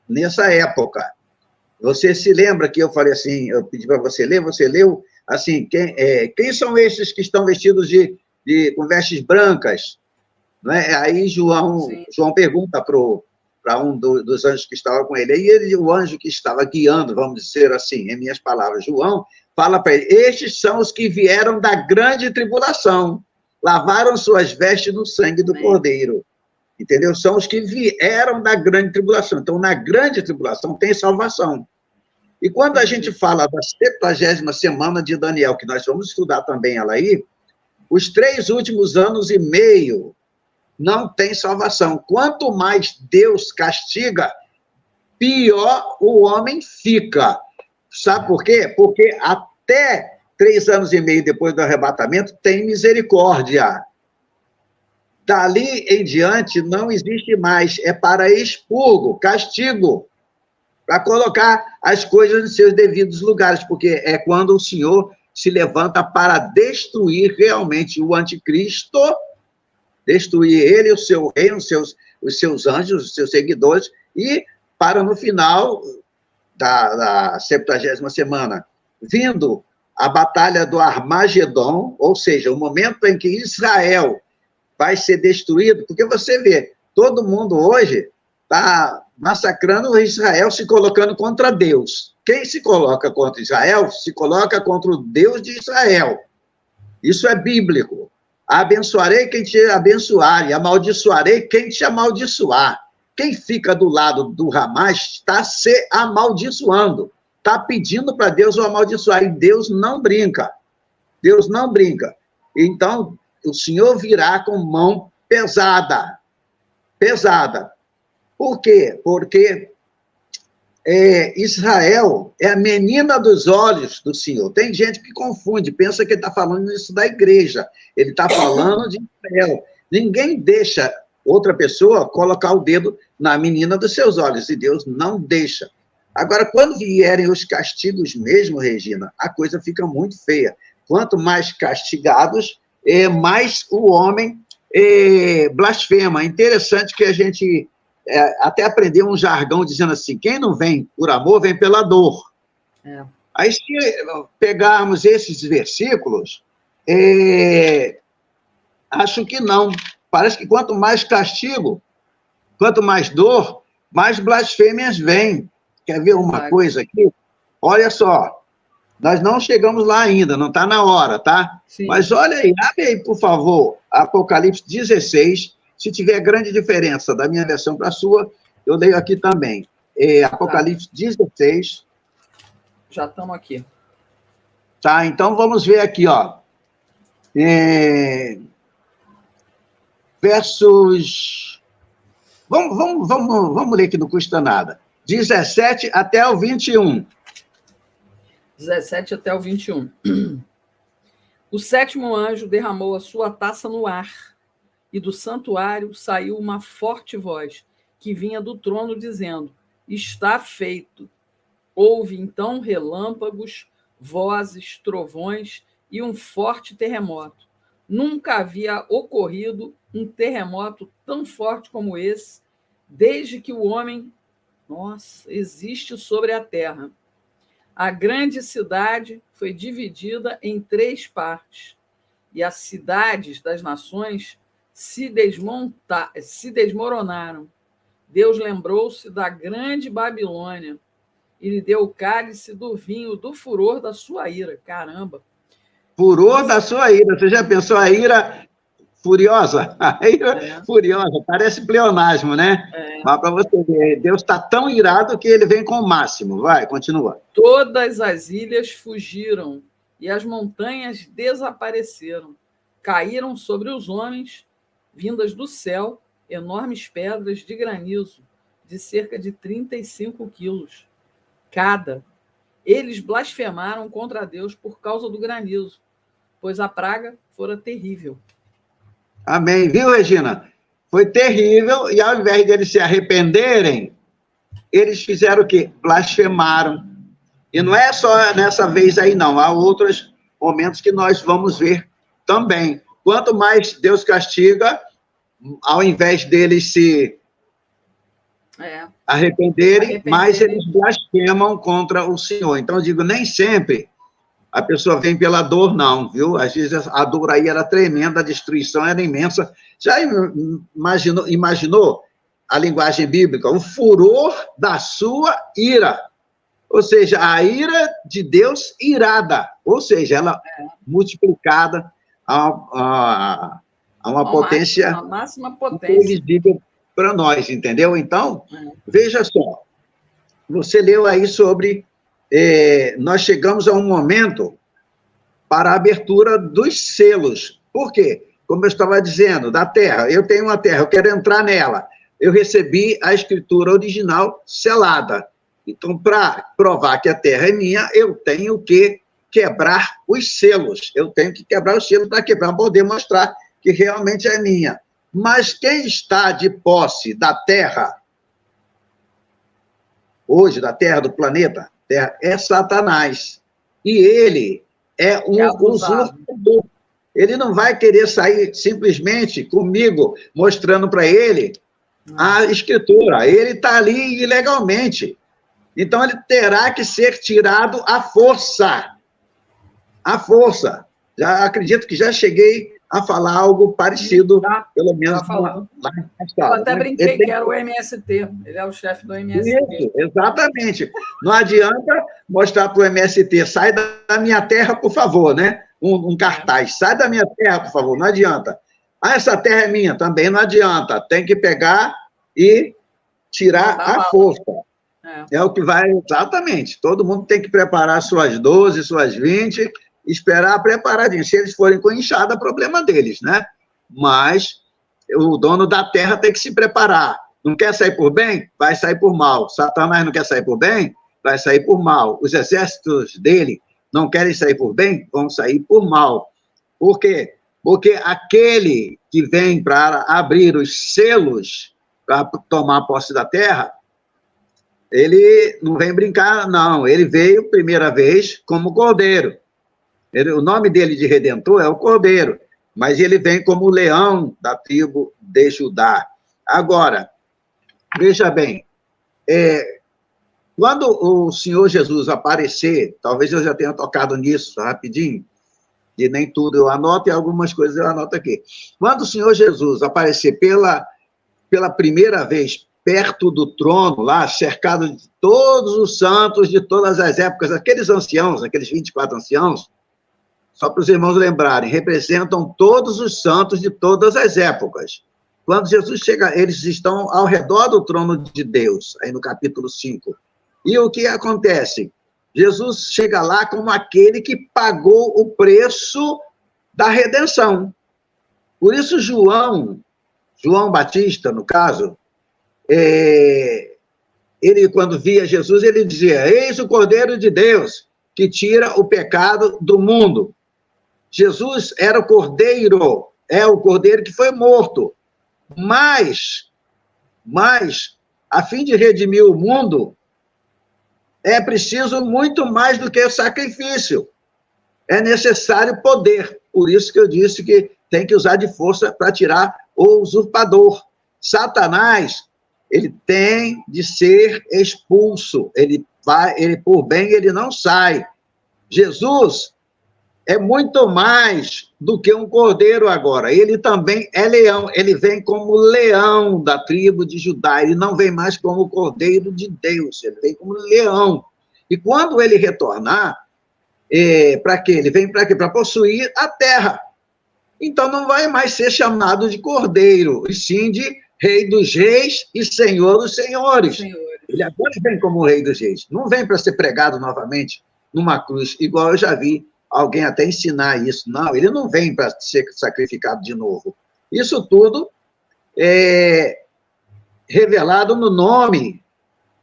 nessa época. Você se lembra que eu falei assim, eu pedi para você ler, você leu, assim, quem são esses que estão vestidos com vestes brancas? Não é? Aí João pergunta para um dos anjos que estava com ele. Aí o anjo que estava guiando, vamos dizer assim, em minhas palavras, João, fala para ele, estes são os que vieram da grande tribulação, lavaram suas vestes no sangue do Cordeiro. Entendeu? São os que vieram da grande tribulação. Então, na grande tribulação tem salvação. E quando a gente fala da 70ª semana de Daniel, que nós vamos estudar também ela aí, os 3 últimos anos e meio não tem salvação. Quanto mais Deus castiga, pior o homem fica. Sabe por quê? Porque até 3 anos e meio depois do arrebatamento, tem misericórdia. Dali em diante, não existe mais. É para expurgo, castigo, para colocar as coisas em seus devidos lugares, porque é quando o Senhor se levanta para destruir realmente o anticristo, destruir ele, o seu reino, os seus anjos, os seus seguidores, e para no final da 70ª semana, vindo a batalha do Armagedon, ou seja, o momento em que Israel vai ser destruído, porque você vê, todo mundo hoje está massacrando Israel, se colocando contra Deus. Quem se coloca contra Israel, se coloca contra o Deus de Israel. Isso é bíblico. Abençoarei quem te abençoar e amaldiçoarei quem te amaldiçoar. Quem fica do lado do Hamas está se amaldiçoando, está pedindo para Deus o amaldiçoar, e Deus não brinca. Deus não brinca. Então, o Senhor virá com mão pesada. Pesada. Por quê? Porque Israel é a menina dos olhos do Senhor. Tem gente que confunde, pensa que ele está falando isso da igreja. Ele está falando de Israel. Ninguém deixa outra pessoa colocar o dedo na menina dos seus olhos, e Deus não deixa. Agora, quando vierem os castigos mesmo, Regina, a coisa fica muito feia. Quanto mais castigados, mais o homem blasfema. É interessante que a gente até aprendeu um jargão dizendo assim, quem não vem por amor, vem pela dor. Aí, se pegarmos esses versículos, acho que não. Parece que quanto mais castigo, quanto mais dor, mais blasfêmias vêm. Quer ver uma coisa aqui? Olha só, nós não chegamos lá ainda, não está na hora, tá? Sim. Mas olha aí, abre aí, por favor, Apocalipse 16, se tiver grande diferença da minha versão para a sua, eu leio aqui também. Apocalipse 16. Já estamos aqui. Tá, então vamos ver aqui, ó. Versos... Vamos ler que não custa nada. 17 até o 21. 17 até o 21. O 7º anjo derramou a sua taça no ar, e do santuário saiu uma forte voz, que vinha do trono, dizendo, está feito. Houve então relâmpagos, vozes, trovões e um forte terremoto. Nunca havia ocorrido um terremoto tão forte como esse, desde que o homem, existe sobre a terra. A grande cidade foi dividida em 3 partes, e as cidades das nações se desmoronaram. Deus lembrou-se da grande Babilônia e lhe deu o cálice do vinho do furor da sua ira. Caramba! Furor da sua ira. Você já pensou a ira furiosa? A ira furiosa. Parece pleonasmo, né? Mas para você ver, Deus está tão irado que ele vem com o máximo. Vai, continua. Todas as ilhas fugiram e as montanhas desapareceram. Caíram sobre os homens, vindas do céu, enormes pedras de granizo, de cerca de 35 quilos cada. Eles blasfemaram contra Deus por causa do granizo, pois a praga fora terrível. Amém. Viu, Regina? Foi terrível, e ao invés de eles se arrependerem, eles fizeram o quê? Blasfemaram. E não é só nessa vez aí, não. Há outros momentos que nós vamos ver também. Quanto mais Deus castiga, ao invés deles se arrependerem, mais eles blasfemam contra o Senhor. Então, eu digo, nem sempre a pessoa vem pela dor, não, viu? Às vezes a dor aí era tremenda, a destruição era imensa. Já imaginou a linguagem bíblica? O furor da sua ira. Ou seja, a ira de Deus irada. Ou seja, ela multiplicada a uma potência... A máxima potência. Para nós, entendeu? Então, veja só. Você leu aí sobre... nós chegamos a um momento para a abertura dos selos. Por quê? Como eu estava dizendo, da terra. Eu tenho uma terra, eu quero entrar nela. Eu recebi a escritura original selada. Então, para provar que a terra é minha, eu tenho que quebrar os selos. Eu tenho que quebrar os selos para quebrar, poder mostrar que realmente é minha. Mas quem está de posse da terra, hoje, da terra, do planeta, terra, é Satanás. E ele é um usurpador. Ele não vai querer sair simplesmente comigo, mostrando para ele a escritura. Ele está ali ilegalmente. Então, ele terá que ser tirado à força. À força. Já acredito que já cheguei a falar algo parecido, pelo menos lá no passado. Eu até brinquei que era o MST. Ele é o chefe do MST. Isso, exatamente. Não adianta mostrar para o MST, sai da minha terra, por favor, né? Um cartaz, sai da minha terra, por favor, não adianta. Ah, essa terra é minha, também não adianta. Tem que pegar e tirar à força. É o que vai, exatamente. Todo mundo tem que preparar suas 12, suas 20, esperar preparadinho. Se eles forem com enxada, problema deles, né? Mas o dono da terra tem que se preparar. Não quer sair por bem? Vai sair por mal. Satanás não quer sair por bem? Vai sair por mal. Os exércitos dele não querem sair por bem? Vão sair por mal. Por quê? Porque aquele que vem para abrir os selos para tomar posse da terra, ele não vem brincar, não. Ele veio, primeira vez, como cordeiro. O nome dele de Redentor é o Cordeiro, mas ele vem como leão da tribo de Judá. Agora, veja bem, quando o Senhor Jesus aparecer, talvez eu já tenha tocado nisso rapidinho, e nem tudo eu anoto, e algumas coisas eu anoto aqui. Quando o Senhor Jesus aparecer pela primeira vez perto do trono, lá, cercado de todos os santos de todas as épocas, aqueles anciãos, aqueles 24 anciãos, só para os irmãos lembrarem, representam todos os santos de todas as épocas. Quando Jesus chega, eles estão ao redor do trono de Deus, aí no capítulo 5. E o que acontece? Jesus chega lá como aquele que pagou o preço da redenção. Por isso, João Batista, no caso, ele, quando via Jesus, ele dizia: eis o Cordeiro de Deus, que tira o pecado do mundo. Jesus era o Cordeiro, é o Cordeiro que foi morto. Mas, a fim de redimir o mundo, é preciso muito mais do que o sacrifício. É necessário poder. Por isso que eu disse que tem que usar de força para tirar o usurpador. Satanás, ele tem de ser expulso. Ele por bem, ele não sai. Jesus é muito mais do que um cordeiro agora. Ele também é leão. Ele vem como leão da tribo de Judá. Ele não vem mais como cordeiro de Deus. Ele vem como leão. E quando ele retornar, para quê? Ele vem para quê? Para possuir a terra. Então não vai mais ser chamado de cordeiro, e sim de rei dos reis e senhor dos senhores. Ele agora vem como rei dos reis. Não vem para ser pregado novamente numa cruz, igual eu já vi alguém até ensinar isso. Não, ele não vem para ser sacrificado de novo. Isso tudo é revelado no nome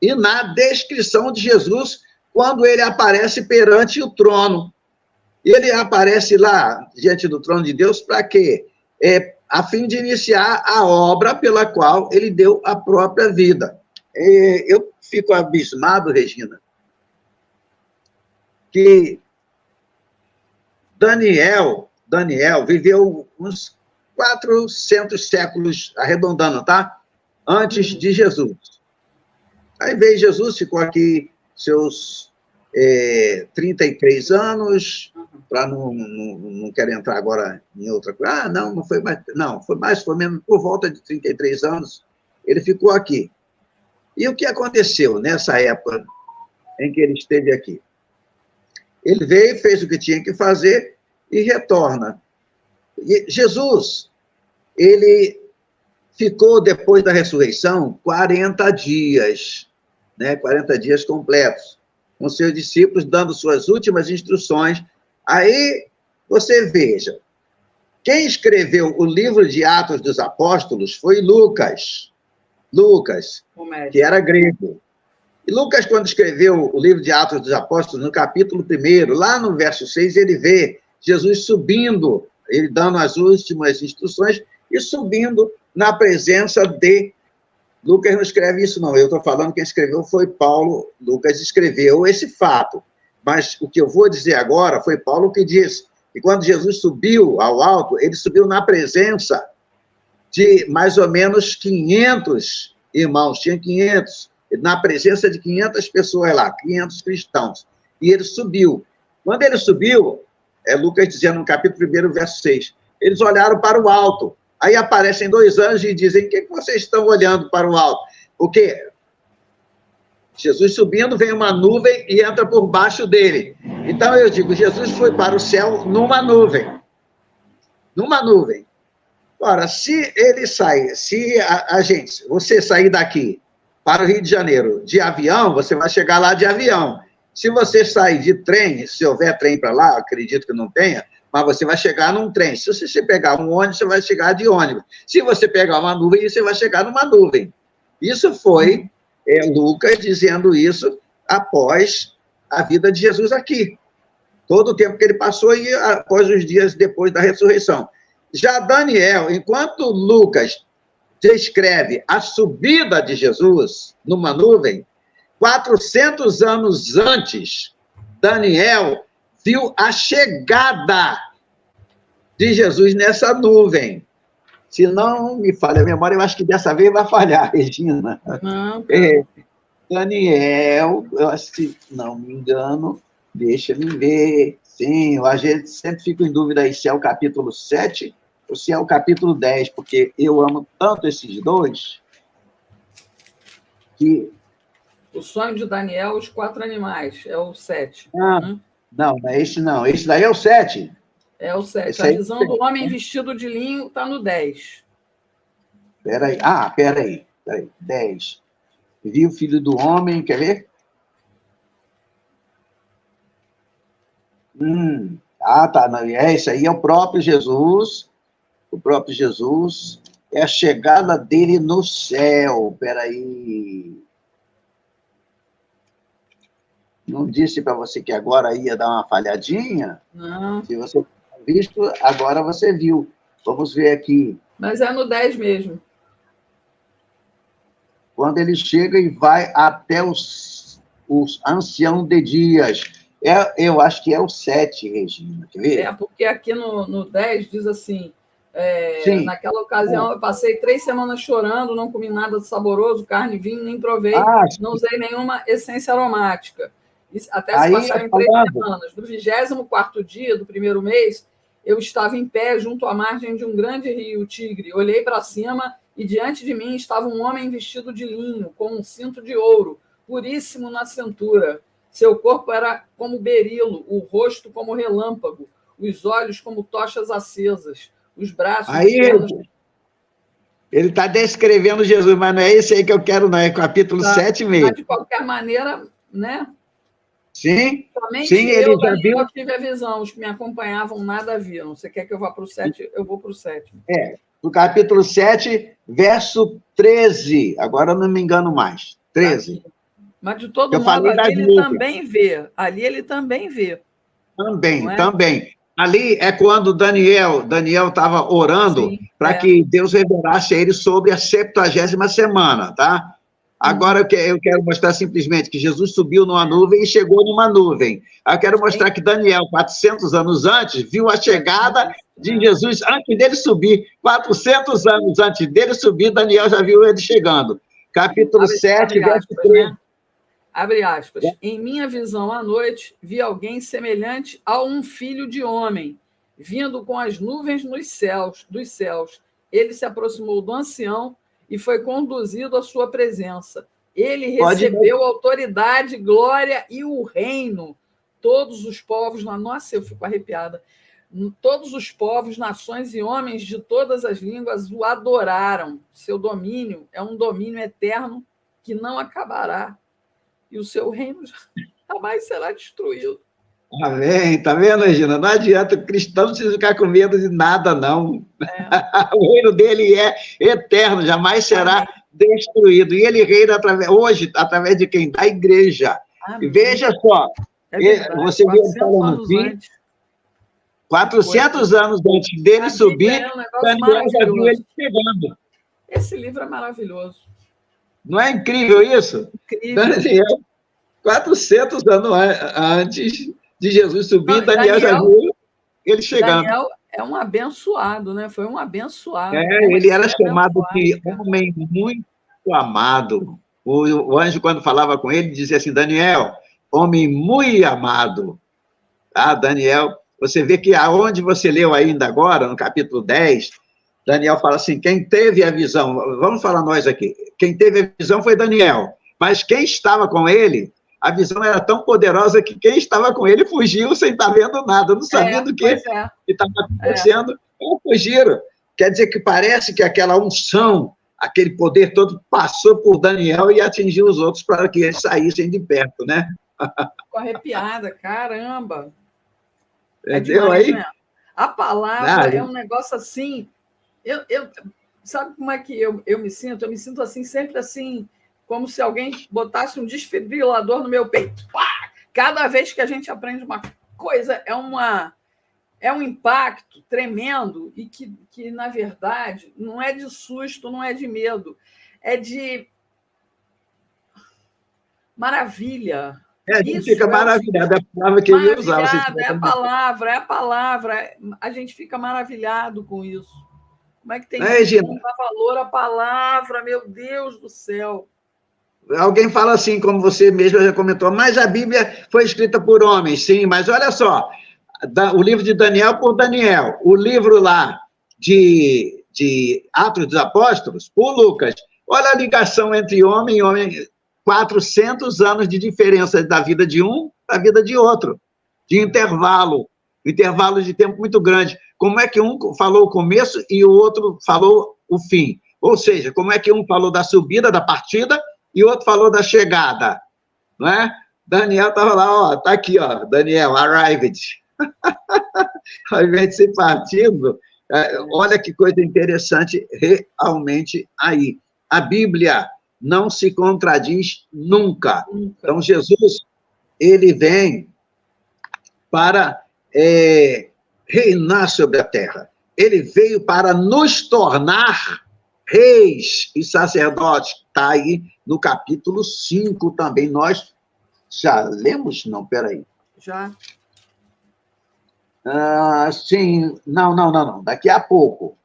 e na descrição de Jesus, quando ele aparece perante o trono. Ele aparece lá, diante do trono de Deus, para quê? A fim de iniciar a obra pela qual ele deu a própria vida. Eu fico abismado, Regina, que Daniel viveu uns 400 séculos, arredondando, tá? Antes de Jesus. Aí veio Jesus, ficou aqui seus 33 anos, para não quero entrar agora em outra coisa. Não foi mais, foi menos, por volta de 33 anos, ele ficou aqui. E o que aconteceu nessa época em que ele esteve aqui? Ele veio, fez o que tinha que fazer e retorna. E Jesus, ele ficou, depois da ressurreição, 40 dias, né? 40 dias completos, com seus discípulos, dando suas últimas instruções. Aí, você veja, quem escreveu o livro de Atos dos Apóstolos foi Lucas, que era grego. E Lucas, quando escreveu o livro de Atos dos Apóstolos, no capítulo 1, lá no verso 6, ele vê Jesus subindo, ele dando as últimas instruções e subindo na presença de... Lucas não escreve isso, não. Eu estou falando que quem escreveu foi Paulo. Lucas escreveu esse fato. Mas o que eu vou dizer agora foi Paulo que disse que quando Jesus subiu ao alto, ele subiu na presença de mais ou menos 500 irmãos. Tinha 500, na presença de 500 pessoas lá, 500 cristãos. E ele subiu. Quando ele subiu, Lucas dizendo no capítulo 1, verso 6, eles olharam para o alto. Aí aparecem 2 anjos e dizem, o que vocês estão olhando para o alto? Porque Jesus subindo, vem uma nuvem e entra por baixo dele. Então eu digo, Jesus foi para o céu numa nuvem. Numa nuvem. Ora, se ele sair, se você sair daqui para o Rio de Janeiro de avião, você vai chegar lá de avião. Se você sair de trem, se houver trem para lá, acredito que não tenha, mas você vai chegar num trem. Se você pegar um ônibus, você vai chegar de ônibus. Se você pegar uma nuvem, você vai chegar numa nuvem. Isso foi Lucas dizendo isso após a vida de Jesus aqui. Todo o tempo que ele passou e após os dias depois da ressurreição. Já Daniel, enquanto Lucas descreve a subida de Jesus numa nuvem, 400 anos antes, Daniel viu a chegada de Jesus nessa nuvem. Se não me falha a memória, eu acho que dessa vez vai falhar, Regina. Daniel, eu acho que, não me engano, deixa-me ver. Sim, a gente sempre fica em dúvida aí se é o capítulo 7 ou se é o capítulo 10, porque eu amo tanto esses dois que... O sonho de Daniel, os 4 animais, é o 7. Não, esse não. Esse daí é o 7. É o 7. A visão do homem vestido de linho está no 10. Peraí. 10. Vi o filho do homem, quer ver? Tá. Esse aí é o próprio Jesus. O próprio Jesus. É a chegada dele no céu. Peraí. Não disse para você que agora ia dar uma falhadinha? Não. Se você não visto, agora você viu. Vamos ver aqui. Mas é no 10 mesmo. Quando ele chega e vai até os anciãos de dias. Eu acho que é o 7, Regina. Quer ver? Porque aqui no 10 diz assim, Sim. Naquela ocasião eu passei 3 semanas chorando, não comi nada saboroso, carne, vinho, nem provei, não usei nenhuma essência aromática. Até se passaram 3 semanas. No 24º dia do primeiro mês, eu estava em pé junto à margem de um grande rio, Tigre. Olhei para cima e diante de mim estava um homem vestido de linho, com um cinto de ouro, puríssimo na cintura. Seu corpo era como berilo, o rosto como relâmpago, os olhos como tochas acesas, os braços... Ele está descrevendo Jesus, mas não é esse aí que eu quero, não. É capítulo 7 mesmo. Mas, de qualquer maneira, né? Sim, somente ele já viu. Eu tive a visão, os que me acompanhavam nada viram. Você quer que eu vá para o 7? Eu vou para o 7. No capítulo 7, verso 13. Agora eu não me engano mais. 13. Mas, de todo modo, ali ele também vê. Ali ele também vê. Também. Ali é quando Daniel estava orando para que Deus revelasse a ele sobre a 70ª semana, tá? Agora eu quero mostrar simplesmente que Jesus subiu numa nuvem e chegou numa nuvem. Eu quero mostrar que Daniel, 400 anos antes, viu a chegada de Jesus antes dele subir. 400 anos antes dele subir, Daniel já viu ele chegando. Capítulo 7, verso 3. Abre aspas. Em minha visão à noite, vi alguém semelhante a um filho de homem, vindo com as nuvens dos céus. Ele se aproximou do ancião e foi conduzido à sua presença. Ele recebeu autoridade, glória e o reino. Todos os povos... Nossa, eu fico arrepiada. Todos os povos, nações e homens de todas as línguas o adoraram. Seu domínio é um domínio eterno que não acabará. E o seu reino jamais será destruído. Amém. Tá vendo, Regina? Não adianta, o cristão não precisa ficar com medo de nada, não. O reino dele é eterno, jamais será destruído. E ele reina hoje através de quem? Da igreja. E veja só, você vê ele falando assim, 400 anos antes dele subir, Daniel já viu ele chegando. Esse livro é maravilhoso. Não é incrível isso? Incrível. Daniel, 400 anos antes de Jesus subir, Daniel já viu ele chegando. Daniel é um abençoado, né? Foi um abençoado. Ele era chamado de homem muito amado. O anjo, quando falava com ele, dizia assim, Daniel, homem muito amado. Ah, Daniel, você vê que aonde você leu ainda agora, no capítulo 10, Daniel fala assim, quem teve a visão, vamos falar nós aqui, quem teve a visão foi Daniel, mas quem estava com ele, a visão era tão poderosa que quem estava com ele fugiu sem estar vendo nada, não sabia do que estava acontecendo, fugiram. Quer dizer que parece que aquela unção, aquele poder todo passou por Daniel e atingiu os outros para que eles saíssem de perto, né? Ficou arrepiada, caramba! Entendeu aí? Né? A palavra é um negócio assim... sabe como é que eu me sinto? Eu me sinto assim, sempre assim, como se alguém botasse um desfibrilador no meu peito. Pá! Cada vez que a gente aprende uma coisa, é um impacto tremendo e que, na verdade, não é de susto, não é de medo, é de maravilha. A gente fica maravilhado, é a palavra que ele usava. É a palavra, a gente fica maravilhado com isso. Como é que tem que dar valor à palavra, meu Deus do céu? Alguém fala assim, como você mesmo já comentou, mas a Bíblia foi escrita por homens, sim, mas olha só, o livro de Daniel por Daniel, o livro lá de Atos dos Apóstolos por Lucas. Olha a ligação entre homem e homem, 400 anos de diferença da vida de um para a vida de outro, de intervalo de tempo muito grande. Como é que um falou o começo e o outro falou o fim? Ou seja, como é que um falou da subida, da partida, e o outro falou da chegada? Não é? Daniel estava lá, está aqui, Daniel, arrived. Ao invés de ser partindo, olha que coisa interessante realmente aí. A Bíblia não se contradiz nunca. Então, Jesus, ele vem para reinar sobre a terra. Ele veio para nos tornar reis e sacerdotes. Está aí no capítulo 5 também. Nós já lemos? Não, peraí. Já. Sim, não. Daqui a pouco.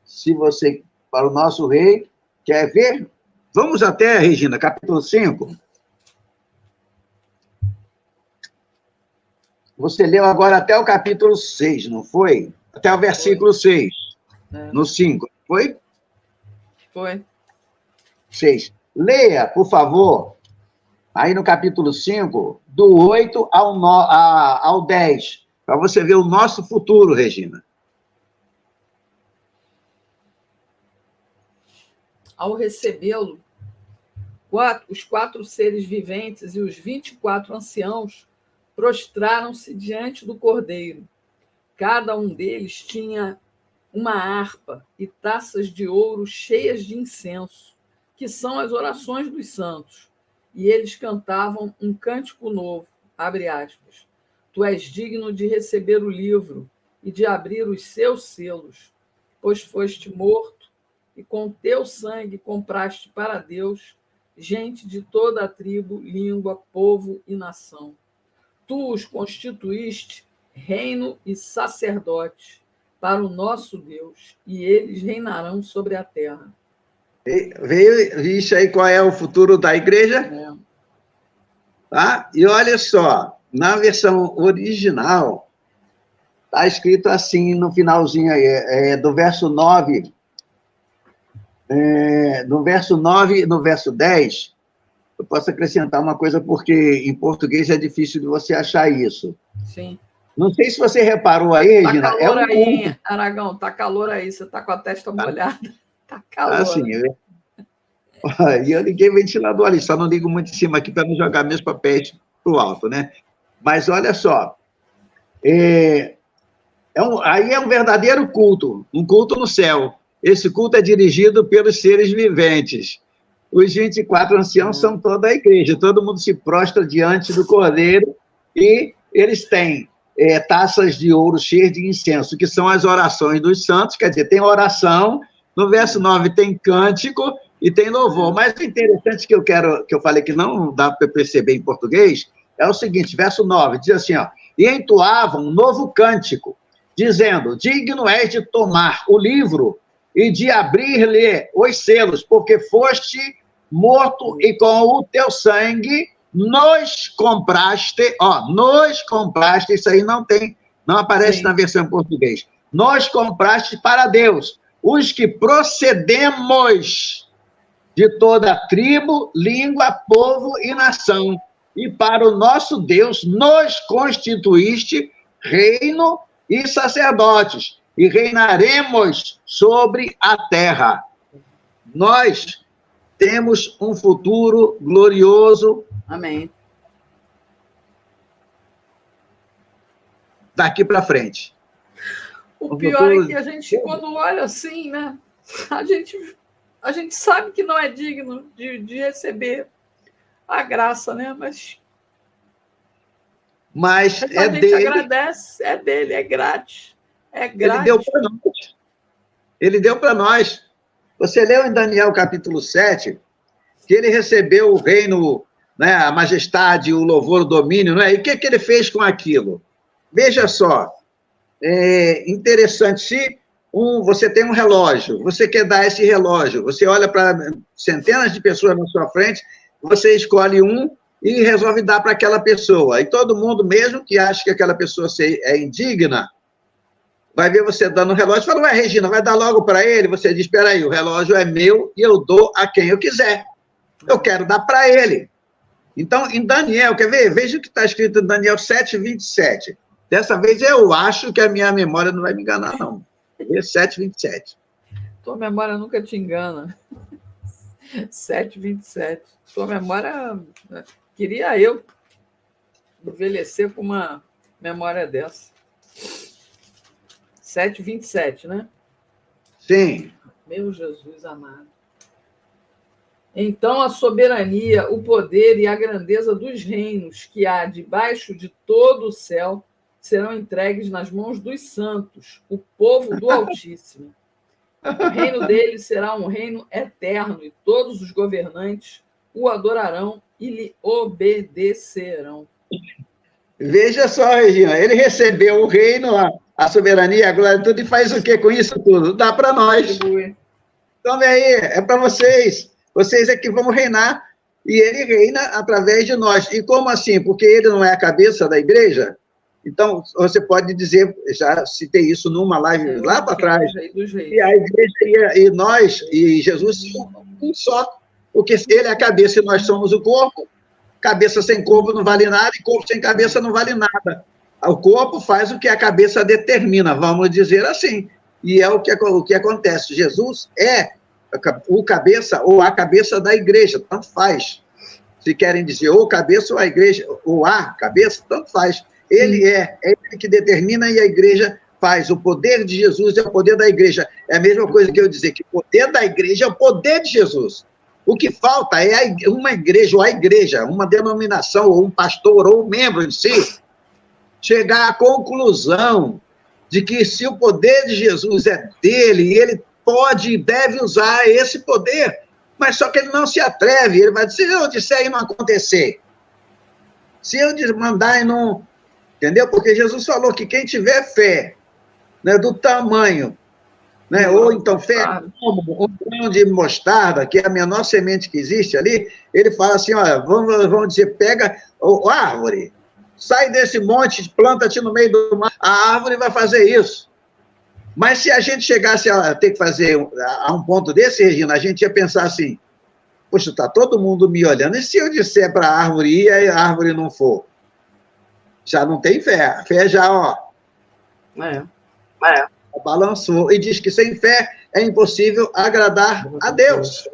Se você, para o nosso rei, quer ver? Vamos até, Regina, capítulo 5. Você leu agora até o capítulo 6, não foi? Até o versículo 6, no 5, foi? Foi. 6. Leia, por favor, aí no capítulo 5, do 8 ao 10, para você ver o nosso futuro, Regina. Ao recebê-lo, os 4 seres viventes e os 24 anciãos prostraram-se diante do Cordeiro. Cada um deles tinha uma harpa e taças de ouro cheias de incenso, que são as orações dos santos. E eles cantavam um cântico novo, abre aspas. Tu és digno de receber o livro e de abrir os seus selos, pois foste morto e com teu sangue compraste para Deus gente de toda a tribo, língua, povo e nação. Tu os constituíste reino e sacerdote para o nosso Deus, e eles reinarão sobre a terra. Veio isso aí, qual é o futuro da igreja? Tá? E olha só, na versão original, está escrito assim no finalzinho aí, do verso 9, no verso 9 e no verso 10, eu posso acrescentar uma coisa, porque em português é difícil de você achar isso. Sim. Não sei se você reparou aí, Regina. Tá calor aí, Aragão, tá calor aí, você tá com a testa molhada. Tá calor. Sim. E eu liguei o ventilador ali, só não ligo muito em cima aqui para não jogar meus papéis para o alto, né? Mas olha só, aí é um verdadeiro culto, um culto no céu. Esse culto é dirigido pelos seres viventes. os 24 anciãos são toda a igreja, todo mundo se prostra diante do Cordeiro e eles têm taças de ouro cheias de incenso, que são as orações dos santos, quer dizer, tem oração, no verso 9 tem cântico e tem louvor. Mas o interessante que eu falei que não dá para perceber em português, é o seguinte, verso 9, diz assim, ó, e entoavam um novo cântico, dizendo, digno és de tomar o livro e de abrir-lhe os selos, porque foste morto e com o teu sangue nos compraste, isso aí não aparece Sim. na versão em português, nos compraste para Deus, os que procedemos de toda tribo, língua, povo e nação, e para o nosso Deus nos constituíste reino e sacerdotes, e reinaremos sobre a terra. Nós temos um futuro glorioso. Amém. Daqui para frente. O pior é que a gente, quando olha assim, né, a gente sabe que não é digno de receber a graça, né? Mas é a gente dele. Agradece, é dele, é grátis. É grátis. Ele deu para nós. Você leu em Daniel capítulo 7 que ele recebeu o reino, né, a majestade, o louvor, o domínio, não é? E o que ele fez com aquilo? Veja só, é interessante, se você tem um relógio, você quer dar esse relógio, você olha para centenas de pessoas na sua frente, você escolhe um e resolve dar para aquela pessoa. E todo mundo, mesmo que ache que aquela pessoa é indigna, vai ver você dando o relógio e fala, ué, Regina, vai dar logo para ele? Você diz, espera aí, o relógio é meu e eu dou a quem eu quiser. Eu quero dar para ele. Então, em Daniel, quer ver? Veja o que está escrito em Daniel 7:27. Dessa vez eu acho que a minha memória não vai me enganar, não. 7:27. Tua memória nunca te engana. 7:27. Tua memória... Queria eu envelhecer com uma memória dessa. 7:27, né? Sim. Meu Jesus amado. Então a soberania, o poder e a grandeza dos reinos que há debaixo de todo o céu serão entregues nas mãos dos santos, o povo do Altíssimo. O reino dele será um reino eterno, e todos os governantes o adorarão e lhe obedecerão. Veja só, Regina, ele recebeu o reino, a soberania, a glória, tudo, e faz o que com isso tudo? Dá para nós. Então, aí, é para vocês. Vocês é que vão reinar, e ele reina através de nós. E como assim? Porque ele não é a cabeça da igreja? Então, você pode dizer, já citei isso numa live lá para trás, e a igreja e nós, e Jesus, um só, porque ele é a cabeça e nós somos o corpo, cabeça sem corpo não vale nada, e corpo sem cabeça não vale nada. O corpo faz o que a cabeça determina, vamos dizer assim, e é o que acontece. Jesus é o cabeça ou a cabeça da igreja, tanto faz. Se querem dizer ou cabeça ou a igreja, ou a cabeça, tanto faz. Ele é ele que determina e a igreja faz. O poder de Jesus é o poder da igreja. É a mesma coisa que eu dizer que o poder da igreja é o poder de Jesus. O que falta é uma igreja, ou a igreja, uma denominação, ou um pastor, ou um membro em si, chegar à conclusão de que se o poder de Jesus é dele, ele pode e deve usar esse poder, mas só que ele não se atreve, ele vai dizer, se eu disser e não acontecer, se eu mandar e não... Entendeu? Porque Jesus falou que quem tiver fé, né, do tamanho, né, ou então fé como um grão de mostarda, que é a menor semente que existe ali, ele fala assim, olha, vamos dizer, pega a árvore, sai desse monte, planta-te no meio do mar, a árvore vai fazer isso. Mas se a gente chegasse a ter que fazer a um ponto desse, Regina, a gente ia pensar assim, poxa, está todo mundo me olhando, e se eu disser para a árvore ir e a árvore não for? Já não tem fé, a fé já, ó, balançou, e diz que sem fé é impossível agradar a Deus.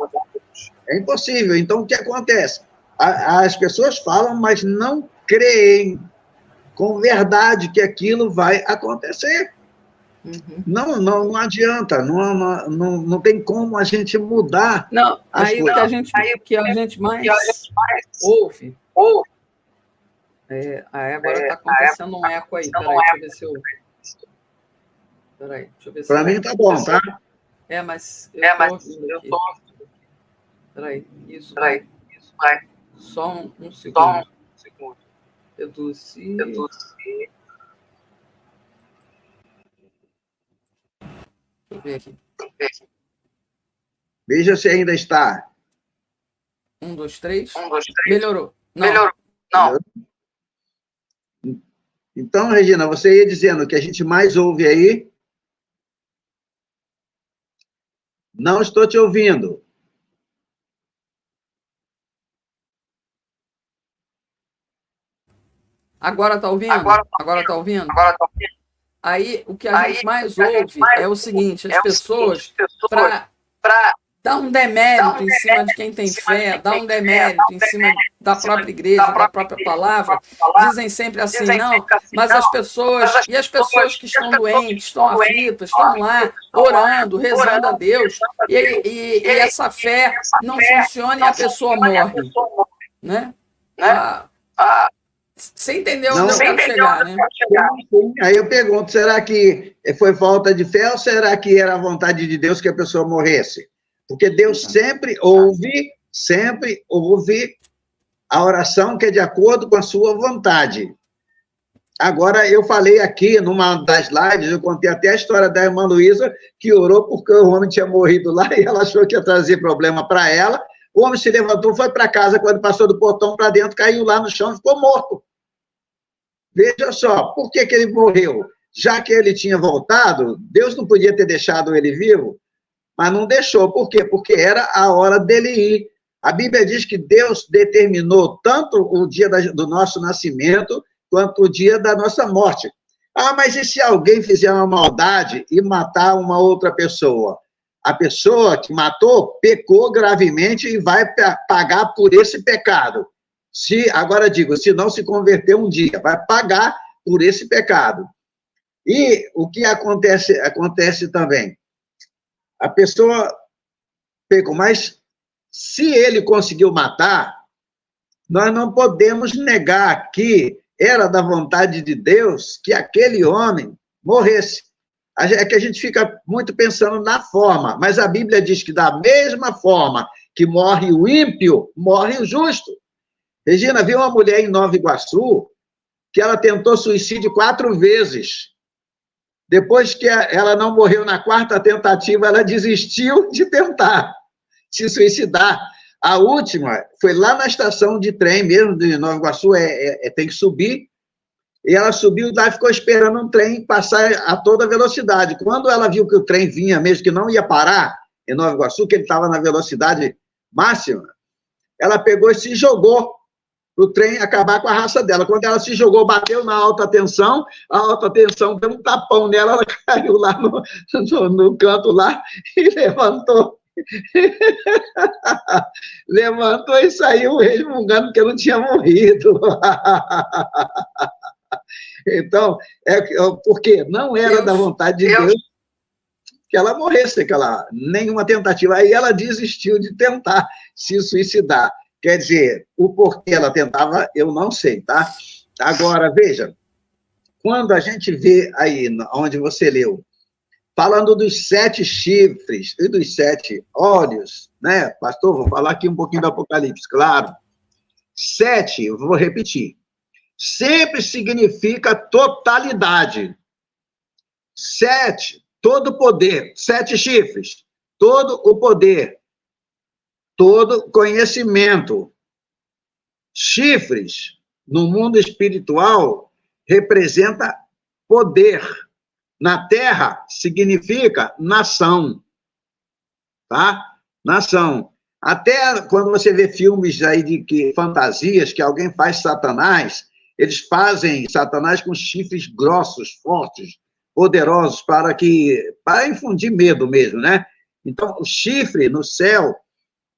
É impossível. Então, o que acontece? As pessoas falam, mas não creem com verdade que aquilo vai acontecer. Não adianta, não tem como a gente mudar. Não, aí o que a gente mais ouve. Agora está acontecendo um eco aí. Peraí, deixa eu ver se eu. Peraí, deixa eu ver se. Para mim tá bom, tá? Mas eu estou ouvindo aqui. Peraí, isso vai. Só um segundo. Reduzir. Deixa eu ver aqui. Veja se ainda está. 1, 2, 3. Melhorou. Melhorou. Não. Então, Regina, você ia dizendo que a gente mais ouve aí. Não estou te ouvindo. Agora está ouvindo? Agora está ouvindo? Aí, o que a gente mais ouve é o seguinte, as pessoas, para dar um demérito em cima de quem tem fé, dar um demérito em cima da própria igreja, da própria palavra, dizem sempre assim, não, mas as pessoas que estão doentes, estão aflitas, estão lá orando, rezando a Deus, e essa fé não funciona e a pessoa morre. Né? Você entendeu onde eu quero chegar, né? Aí eu pergunto, será que foi falta de fé ou será que era a vontade de Deus que a pessoa morresse? Porque Deus sempre ouve a oração que é de acordo com a sua vontade. Agora, eu falei aqui, numa das lives, eu contei até a história da irmã Luísa, que orou porque o homem tinha morrido lá e ela achou que ia trazer problema para ela. O homem se levantou, foi para casa, quando passou do portão para dentro, caiu lá no chão e ficou morto. Veja só, por que ele morreu? Já que ele tinha voltado, Deus não podia ter deixado ele vivo, mas não deixou. Por quê? Porque era a hora dele ir. A Bíblia diz que Deus determinou tanto o dia do nosso nascimento, quanto o dia da nossa morte. Ah, mas e se alguém fizer uma maldade e matar uma outra pessoa? A pessoa que matou pecou gravemente e vai pagar por esse pecado. Agora digo, se não se converter um dia, vai pagar por esse pecado. E o que acontece também? A pessoa pecou, mas se ele conseguiu matar, nós não podemos negar que era da vontade de Deus que aquele homem morresse. É que a gente fica muito pensando na forma, mas a Bíblia diz que da mesma forma que morre o ímpio, morre o justo. Regina, viu uma mulher em Nova Iguaçu que ela tentou suicídio 4 vezes. Depois que ela não morreu na 4ª tentativa, ela desistiu de tentar se suicidar. A última foi lá na estação de trem mesmo de Nova Iguaçu, tem que subir, e ela subiu lá e ficou esperando um trem passar a toda velocidade. Quando ela viu que o trem vinha mesmo, que não ia parar em Nova Iguaçu, que ele estava na velocidade máxima, ela pegou e se jogou para o trem acabar com a raça dela. Quando ela se jogou, bateu na alta tensão, a alta tensão deu um tapão nela, ela caiu lá no canto lá e levantou. Levantou e saiu resmungando que eu não tinha morrido. Então, porque não era da vontade de Deus que ela morresse, nenhuma tentativa. Aí ela desistiu de tentar se suicidar. Quer dizer, o porquê ela tentava, eu não sei, tá? Agora, veja, quando a gente vê aí, onde você leu, falando dos 7 chifres e dos 7 olhos, né? Pastor, vou falar aqui um pouquinho do Apocalipse, claro. 7, eu vou repetir, sempre significa totalidade. 7, todo poder. 7 chifres, todo o poder. Todo conhecimento. Chifres, no mundo espiritual, representa poder. Na Terra, significa nação. Tá? Nação. Até quando você vê filmes aí de fantasias, que alguém faz Satanás, eles fazem Satanás com chifres grossos, fortes, poderosos, para infundir medo mesmo, né? Então, o chifre no céu,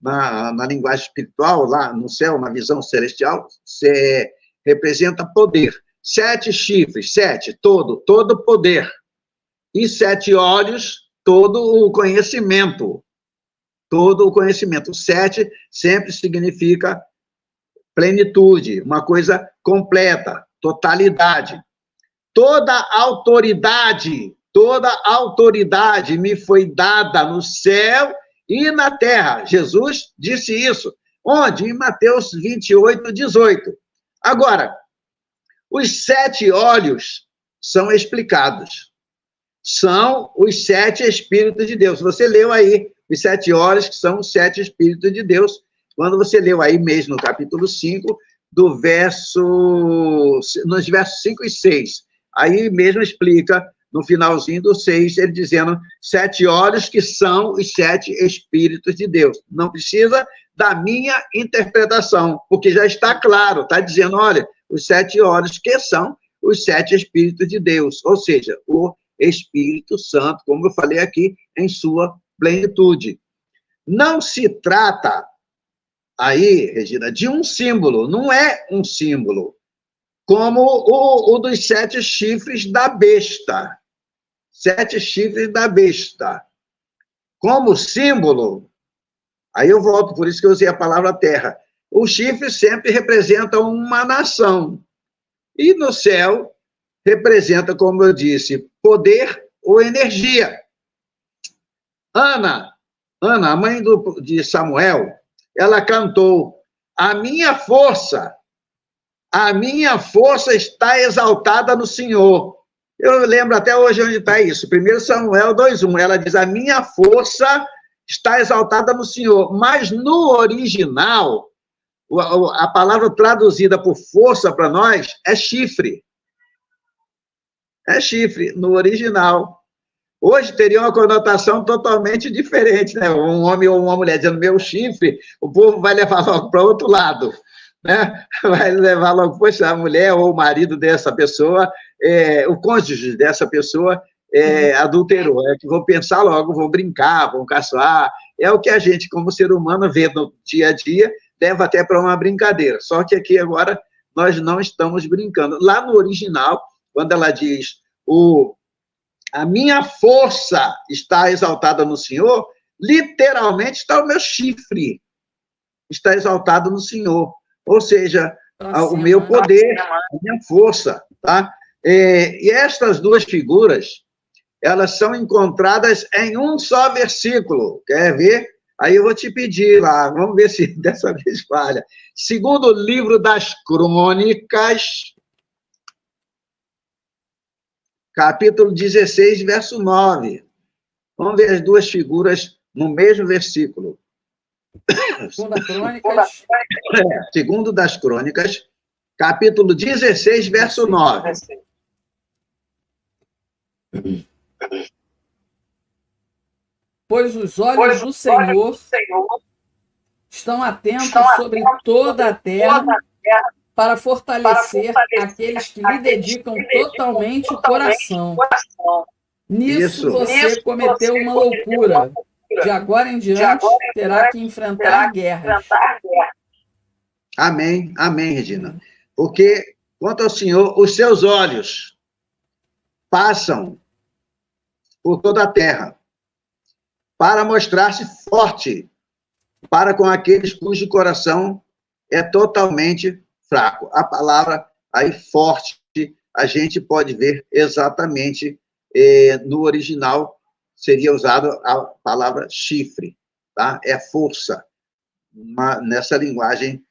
na linguagem espiritual, lá no céu, na visão celestial, representa poder. 7 chifres, 7, todo poder. e 7 olhos, todo o conhecimento. Todo o conhecimento. 7 sempre significa plenitude, uma coisa completa, totalidade. Toda autoridade me foi dada no céu e na terra. Jesus disse isso. Onde? Em Mateus 28, 18. Agora, os 7 olhos são explicados. São os 7 Espíritos de Deus. Você leu aí os 7 olhos, que são os 7 Espíritos de Deus, quando você leu aí mesmo no capítulo 5, nos versos 5 e 6. Aí mesmo explica, no finalzinho do 6, ele dizendo 7 olhos que são os 7 Espíritos de Deus. Não precisa da minha interpretação, porque já está claro, está dizendo, olha, os 7 olhos que são os 7 Espíritos de Deus, ou seja, o Espírito Santo, como eu falei aqui, em sua plenitude. Não se trata, aí, Regina, de um símbolo, não é um símbolo, como o dos 7 chifres da besta. 7 chifres da besta. Como símbolo, aí eu volto, por isso que eu usei a palavra terra. O chifre sempre representa uma nação. E no céu, representa, como eu disse, poder ou energia. Ana, a mãe de Samuel, ela cantou, a minha força está exaltada no Senhor. Eu lembro até hoje onde está isso. 1 Samuel 2:1, ela diz, a minha força está exaltada no Senhor. Mas no original, a palavra traduzida por força para nós é chifre. É chifre, no original. Hoje teria uma conotação totalmente diferente, né? Um homem ou uma mulher dizendo meu chifre, o povo vai levar logo para outro lado, né? Vai levar logo, poxa, a mulher ou o marido dessa pessoa, o cônjuge dessa pessoa adulterou. É que vou pensar logo, vou brincar, vou caçoar. É o que a gente, como ser humano, vê no dia a dia, leva até para uma brincadeira. Só que aqui agora nós não estamos brincando. Lá no original, quando ela diz a minha força está exaltada no Senhor, literalmente está o meu chifre, está exaltado no Senhor. Ou seja, o meu poder, a minha força, tá? E estas duas figuras, elas são encontradas em um só versículo. Quer ver? Aí eu vou te pedir lá, vamos ver se dessa vez falha. Segundo o livro das Crônicas, capítulo 16, verso 9. Vamos ver as duas figuras no mesmo versículo. Segundo das Crônicas, capítulo 16, verso 9. Pois os olhos do Senhor estão atentos sobre toda a terra para fortalecer aqueles que lhe dedicam totalmente o coração. Nisso você cometeu uma loucura. De agora em diante, terá que enfrentar guerras. Amém, amém, Regina. Porque, quanto ao Senhor, os seus olhos passam por toda a terra para mostrar-se forte para com aqueles cujo coração é totalmente fraco. A palavra aí, forte, a gente pode ver exatamente no original, seria usado a palavra chifre, tá? É força, nessa linguagem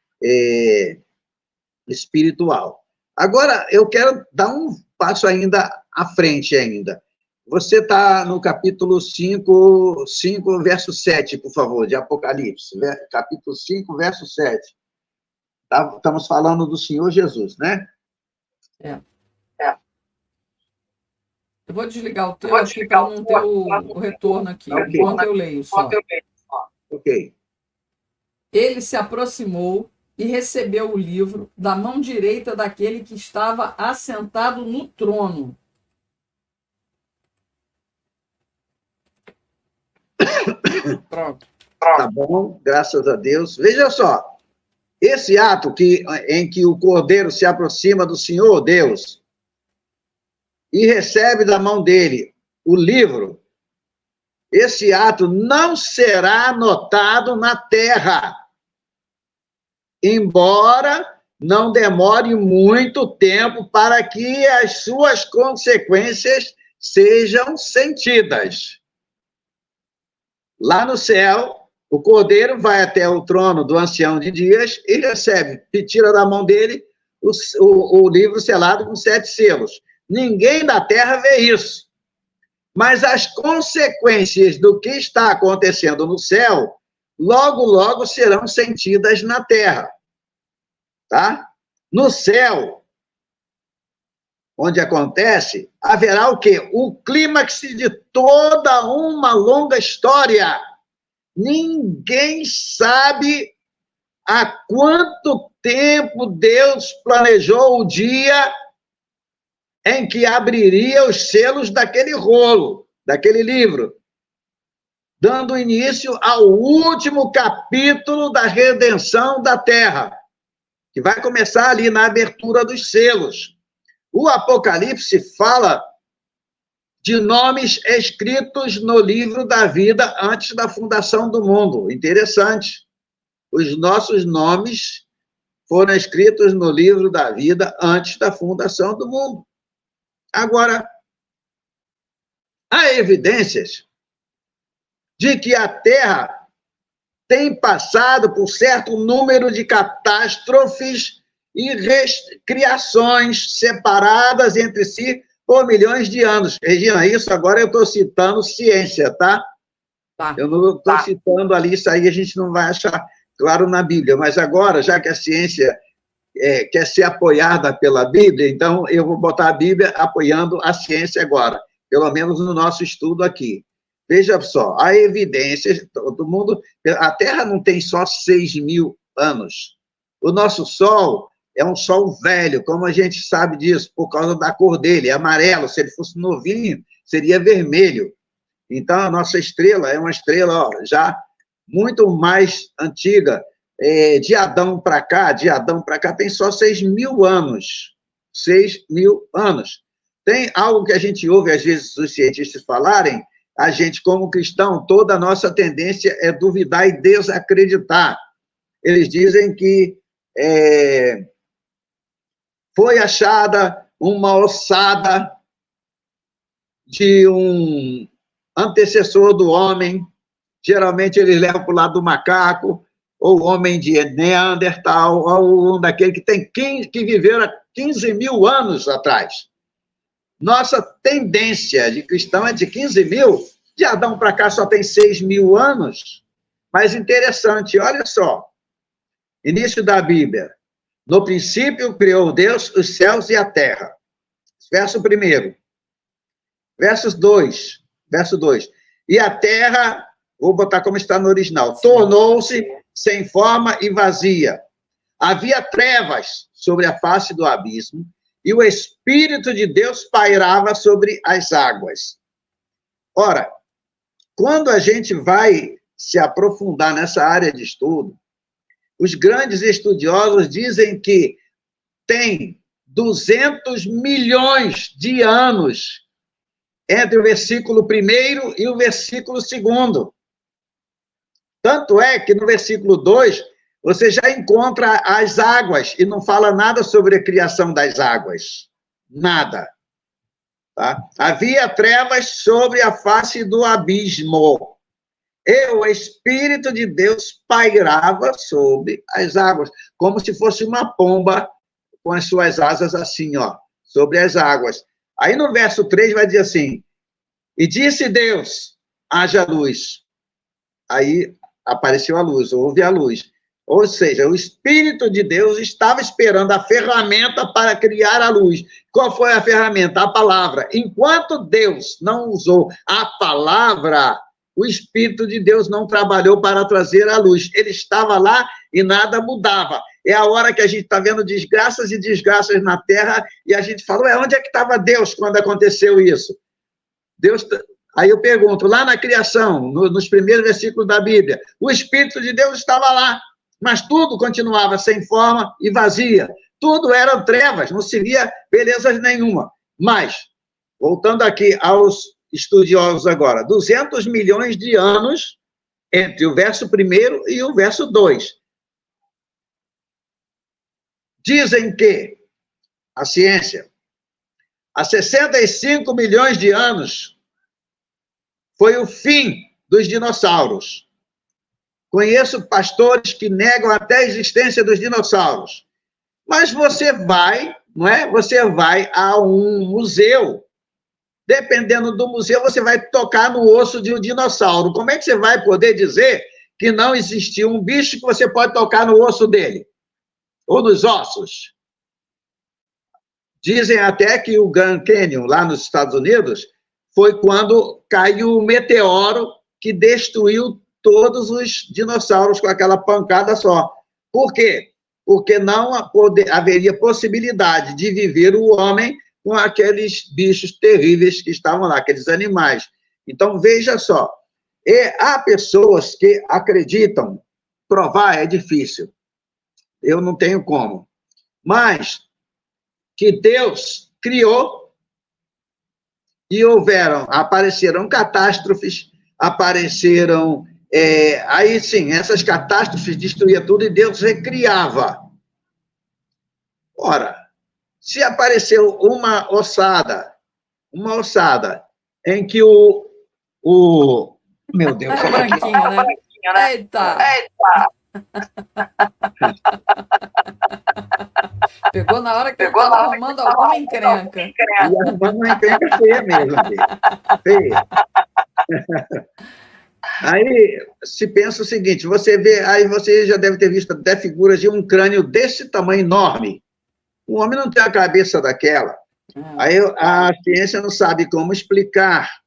espiritual. Agora, eu quero dar um passo ainda à frente ainda. Você está no capítulo 5, verso 7, por favor, de Apocalipse. Capítulo 5, verso 7. Estamos falando do Senhor Jesus, né? Eu vou desligar o teu aqui para não ter o retorno aqui, enquanto eu leio só. Ok. Ele se aproximou e recebeu o livro da mão direita daquele que estava assentado no trono. Pronto. Tá bom, graças a Deus. Veja só, esse ato em que o Cordeiro se aproxima do Senhor Deus e recebe da mão dele o livro, esse ato não será anotado na terra, embora não demore muito tempo para que as suas consequências sejam sentidas. Lá no céu, o cordeiro vai até o trono do ancião de dias e recebe, e tira da mão dele o livro selado com 7 selos. Ninguém da terra vê isso. Mas as consequências do que está acontecendo no céu, logo, logo serão sentidas na terra. Tá? No céu, onde acontece, haverá o quê? O clímax de toda uma longa história. Ninguém sabe há quanto tempo Deus planejou o dia em que abriria os selos daquele rolo, daquele livro, dando início ao último capítulo da redenção da terra, que vai começar ali na abertura dos selos. O Apocalipse fala de nomes escritos no livro da vida antes da fundação do mundo. Interessante. Os nossos nomes foram escritos no livro da vida antes da fundação do mundo. Agora, há evidências de que a Terra tem passado por certo número de catástrofes e criações separadas entre si por milhões de anos. Regina, isso agora eu estou citando ciência, tá? Eu não estou citando ali, isso aí a gente não vai achar claro na Bíblia, mas agora, já que a ciência quer ser apoiada pela Bíblia, então eu vou botar a Bíblia apoiando a ciência agora, pelo menos no nosso estudo aqui. Veja só, há evidências, todo mundo... A Terra não tem só 6.000 anos. O nosso Sol é um Sol velho, como a gente sabe disso, por causa da cor dele, é amarelo. Se ele fosse novinho, seria vermelho. Então, a nossa estrela é uma estrela já muito mais antiga. De Adão para cá tem só 6.000 anos. 6.000 anos. Tem algo que a gente ouve, às vezes, os cientistas falarem, a gente, como cristão, toda a nossa tendência é duvidar e desacreditar. Eles dizem que foi achada uma ossada de um antecessor do homem, geralmente eles levam para o lado do macaco, ou homem de Neandertal, ou um daquele que viveram há 15.000 anos atrás. Nossa tendência de cristão é de 15.000, de Adão para cá só tem 6.000 anos, mas interessante, olha só, início da Bíblia, no princípio criou Deus os céus e a terra, verso 1, verso 2, e a terra, vou botar como está no original, tornou-se sem forma e vazia, havia trevas sobre a face do abismo, e o Espírito de Deus pairava sobre as águas. Ora, quando a gente vai se aprofundar nessa área de estudo, os grandes estudiosos dizem que tem 200 milhões de anos entre o versículo 1 e o versículo 2. Tanto é que no versículo 2, você já encontra as águas e não fala nada sobre a criação das águas. Nada. Tá? Havia trevas sobre a face do abismo. E o Espírito de Deus pairava sobre as águas, como se fosse uma pomba com as suas asas assim, ó, sobre as águas. Aí no verso 3 vai dizer assim, e disse Deus, haja luz. Aí apareceu a luz, houve a luz. Ou seja, o Espírito de Deus estava esperando a ferramenta para criar a luz. Qual foi a ferramenta? A palavra. Enquanto Deus não usou a palavra, o Espírito de Deus não trabalhou para trazer a luz. Ele estava lá e nada mudava. É a hora que a gente está vendo desgraças e desgraças na Terra e a gente fala, onde é que estava Deus quando aconteceu isso? Deus... Aí eu pergunto, lá na criação, nos primeiros versículos da Bíblia, o Espírito de Deus estava lá, mas tudo continuava sem forma e vazia. Tudo eram trevas, não se via beleza nenhuma. Mas, voltando aqui aos estudiosos agora, 200 milhões de anos entre o verso 1 e o verso 2. Dizem que a ciência, há 65 milhões de anos, foi o fim dos dinossauros. Conheço pastores que negam até a existência dos dinossauros. Mas você vai, não é? Você vai a um museu. Dependendo do museu, você vai tocar no osso de um dinossauro. Como é que você vai poder dizer que não existiu um bicho que você pode tocar no osso dele? Ou nos ossos? Dizem até que o Grand Canyon, lá nos Estados Unidos, foi quando caiu o meteoro que destruiu todos os dinossauros com aquela pancada só. Por quê? Porque não haveria possibilidade de viver o homem com aqueles bichos terríveis que estavam lá, aqueles animais. Então, veja só, há pessoas que acreditam, provar é difícil, eu não tenho como, mas que Deus criou e apareceram catástrofes, apareceram... aí sim, essas catástrofes destruíam tudo e Deus recriava. Ora, se apareceu uma ossada em que meu Deus, é branquinho, né? Eita! Pegou na hora que ele estava arrumando alguma encrenca. E arrumando uma encrenca feia mesmo. Feia. Aí se pensa o seguinte, aí você já deve ter visto até figuras de um crânio desse tamanho enorme. O homem não tem a cabeça daquela. Aí a ciência não sabe como explicar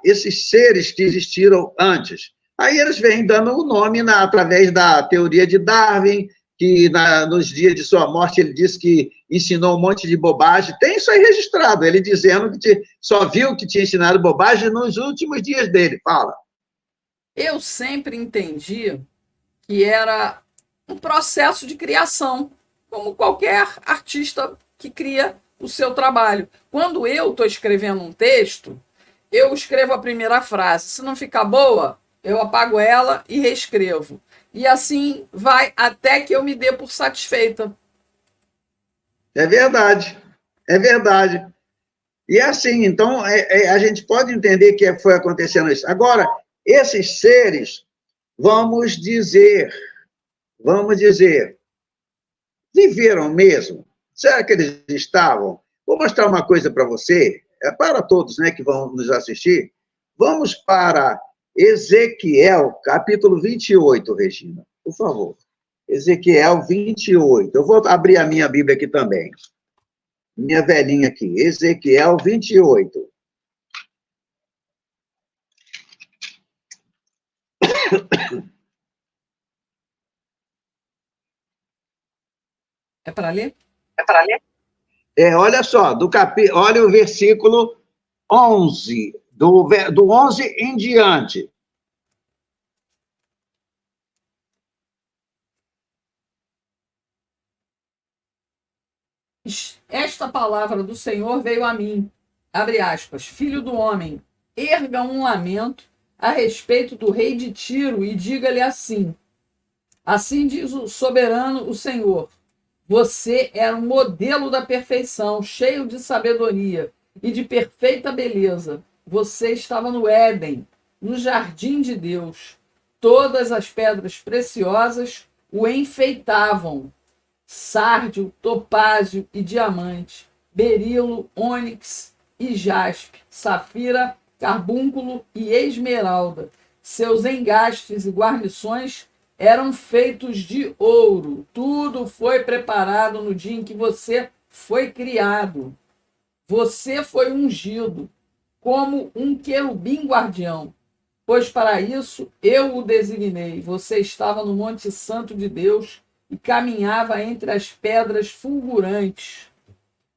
esses seres que existiram antes. Aí eles vêm dando o nome através da teoria de Darwin, que nos dias de sua morte ele disse que ensinou um monte de bobagem. Tem isso aí registrado, ele dizendo que só viu que tinha ensinado bobagem nos últimos dias dele. Fala. Eu sempre entendi que era um processo de criação, como qualquer artista que cria o seu trabalho. Quando eu estou escrevendo um texto, eu escrevo a primeira frase. Se não ficar boa, eu apago ela e reescrevo. E assim vai até que eu me dê por satisfeita. É verdade. E é assim, então, a gente pode entender que foi acontecendo isso. Agora, esses seres, vamos dizer, viveram mesmo? Será que eles estavam? Vou mostrar uma coisa para você, para todos, né, que vão nos assistir. Vamos para Ezequiel, capítulo 28, Regina, por favor. Ezequiel 28. Eu vou abrir a minha Bíblia aqui também. Minha velhinha aqui. Ezequiel 28. É para ler? Olha só, olha o versículo 11, do 11 em diante. Esta palavra do Senhor veio a mim, abre aspas, filho do homem, erga um lamento a respeito do rei de Tiro e diga-lhe assim, assim diz o soberano, o Senhor, você era um modelo da perfeição, cheio de sabedoria e de perfeita beleza. Você estava no Éden, no jardim de Deus. Todas as pedras preciosas o enfeitavam. Sárdio, topázio e diamante, berilo, ônix e jaspe, safira, carbúnculo e esmeralda. Seus engastes e guarnições eram feitos de ouro. Tudo foi preparado no dia em que você foi criado. Você foi ungido como um querubim guardião, pois para isso eu o designei. Você estava no Monte Santo de Deus e caminhava entre as pedras fulgurantes.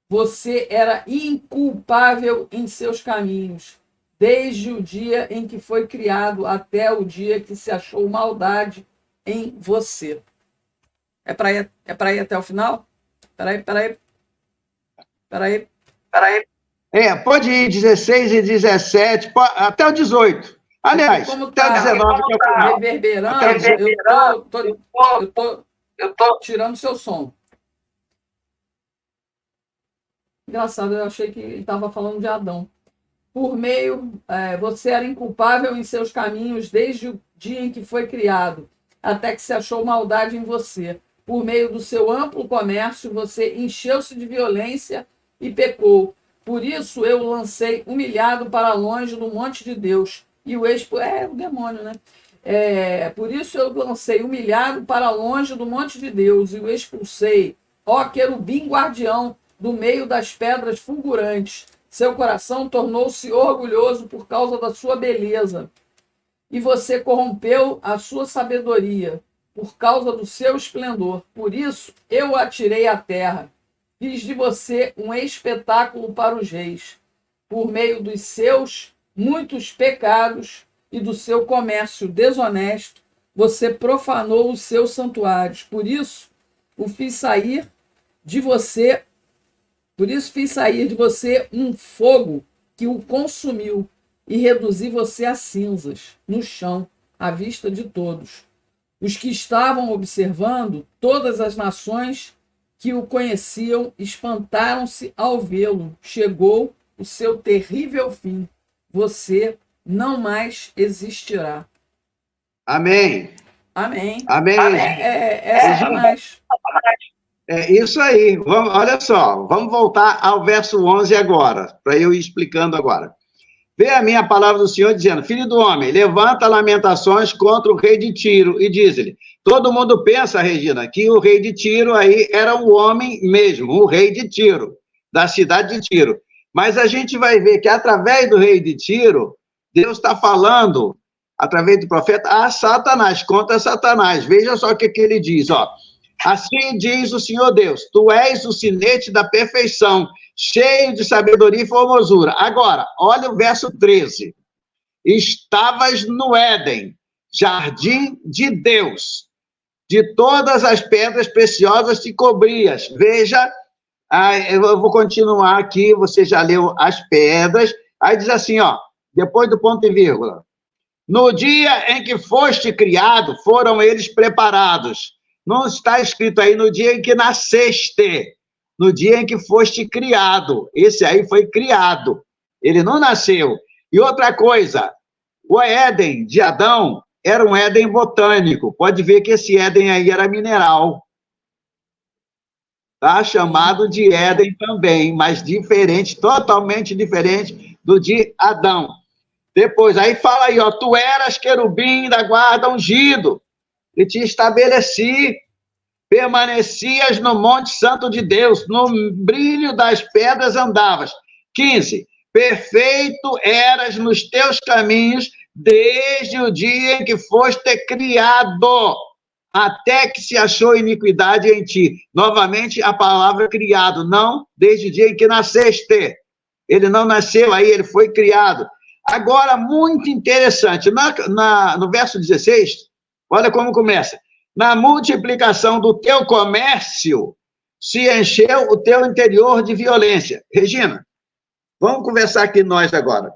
Você era inculpável em seus caminhos, desde o dia em que foi criado até o dia que se achou maldade em você. É para ir até o final? Peraí. Pode ir 16 e 17, até o 18. Aliás, como até o 19. Que é o final. Reverberando, eu tô tirando seu som. Engraçado, eu achei que ele estava falando de Adão. Você era inculpável em seus caminhos desde o dia em que foi criado, até que se achou maldade em você. Por meio do seu amplo comércio, você encheu-se de violência e pecou. Por isso eu o lancei humilhado para longe do monte de Deus. E o o demônio, né? Por isso eu o lancei humilhado para longe do monte de Deus e o expulsei, ó querubim guardião, do meio das pedras fulgurantes. Seu coração tornou-se orgulhoso por causa da sua beleza. E você corrompeu a sua sabedoria por causa do seu esplendor. Por isso eu o atirei à terra. Fiz de você um espetáculo para os reis. Por meio dos seus muitos pecados e do seu comércio desonesto, você profanou os seus santuários. Por isso fiz sair de você um fogo que o consumiu e reduzi você a cinzas no chão, à vista de todos. Os que estavam observando, todas as nações que o conheciam, espantaram-se ao vê-lo. Chegou o seu terrível fim. Você não mais existirá. Amém. Amém. Amém. Satanás. É isso aí. Olha só, vamos voltar ao verso 11 agora, para eu ir explicando agora. Vê a minha palavra do Senhor dizendo: filho do homem, levanta lamentações contra o rei de Tiro e diz-lhe. Todo mundo pensa, Regina, que o rei de Tiro aí era um homem mesmo, o rei de Tiro, da cidade de Tiro. Mas a gente vai ver que através do rei de Tiro, Deus está falando, através do profeta, a Satanás, contra Satanás. Veja só o que ele diz, ó. Assim diz o Senhor Deus, tu és o sinete da perfeição, cheio de sabedoria e formosura. Agora, olha o verso 13. Estavas no Éden, jardim de Deus, de todas as pedras preciosas te cobrias. Veja, eu vou continuar aqui, você já leu as pedras, aí diz assim, ó, depois do ponto e vírgula. No dia em que foste criado, foram eles preparados. Não está escrito aí no dia em que nasceste, no dia em que foste criado. Esse aí foi criado, ele não nasceu. E outra coisa, o Éden de Adão era um Éden botânico. Pode ver que esse Éden aí era mineral. Tá? Chamado de Éden também, mas diferente, totalmente diferente do de Adão. Depois, aí fala aí, ó, tu eras querubim da guarda ungido, e te estabeleci, permanecias no monte santo de Deus, no brilho das pedras andavas. 15, perfeito eras nos teus caminhos, desde o dia em que foste criado, até que se achou iniquidade em ti. Novamente, a palavra criado, não desde o dia em que nasceste. Ele não nasceu aí, ele foi criado. Agora, muito interessante, no verso 16, olha como começa. Na multiplicação do teu comércio, se encheu o teu interior de violência. Regina, vamos conversar aqui nós agora.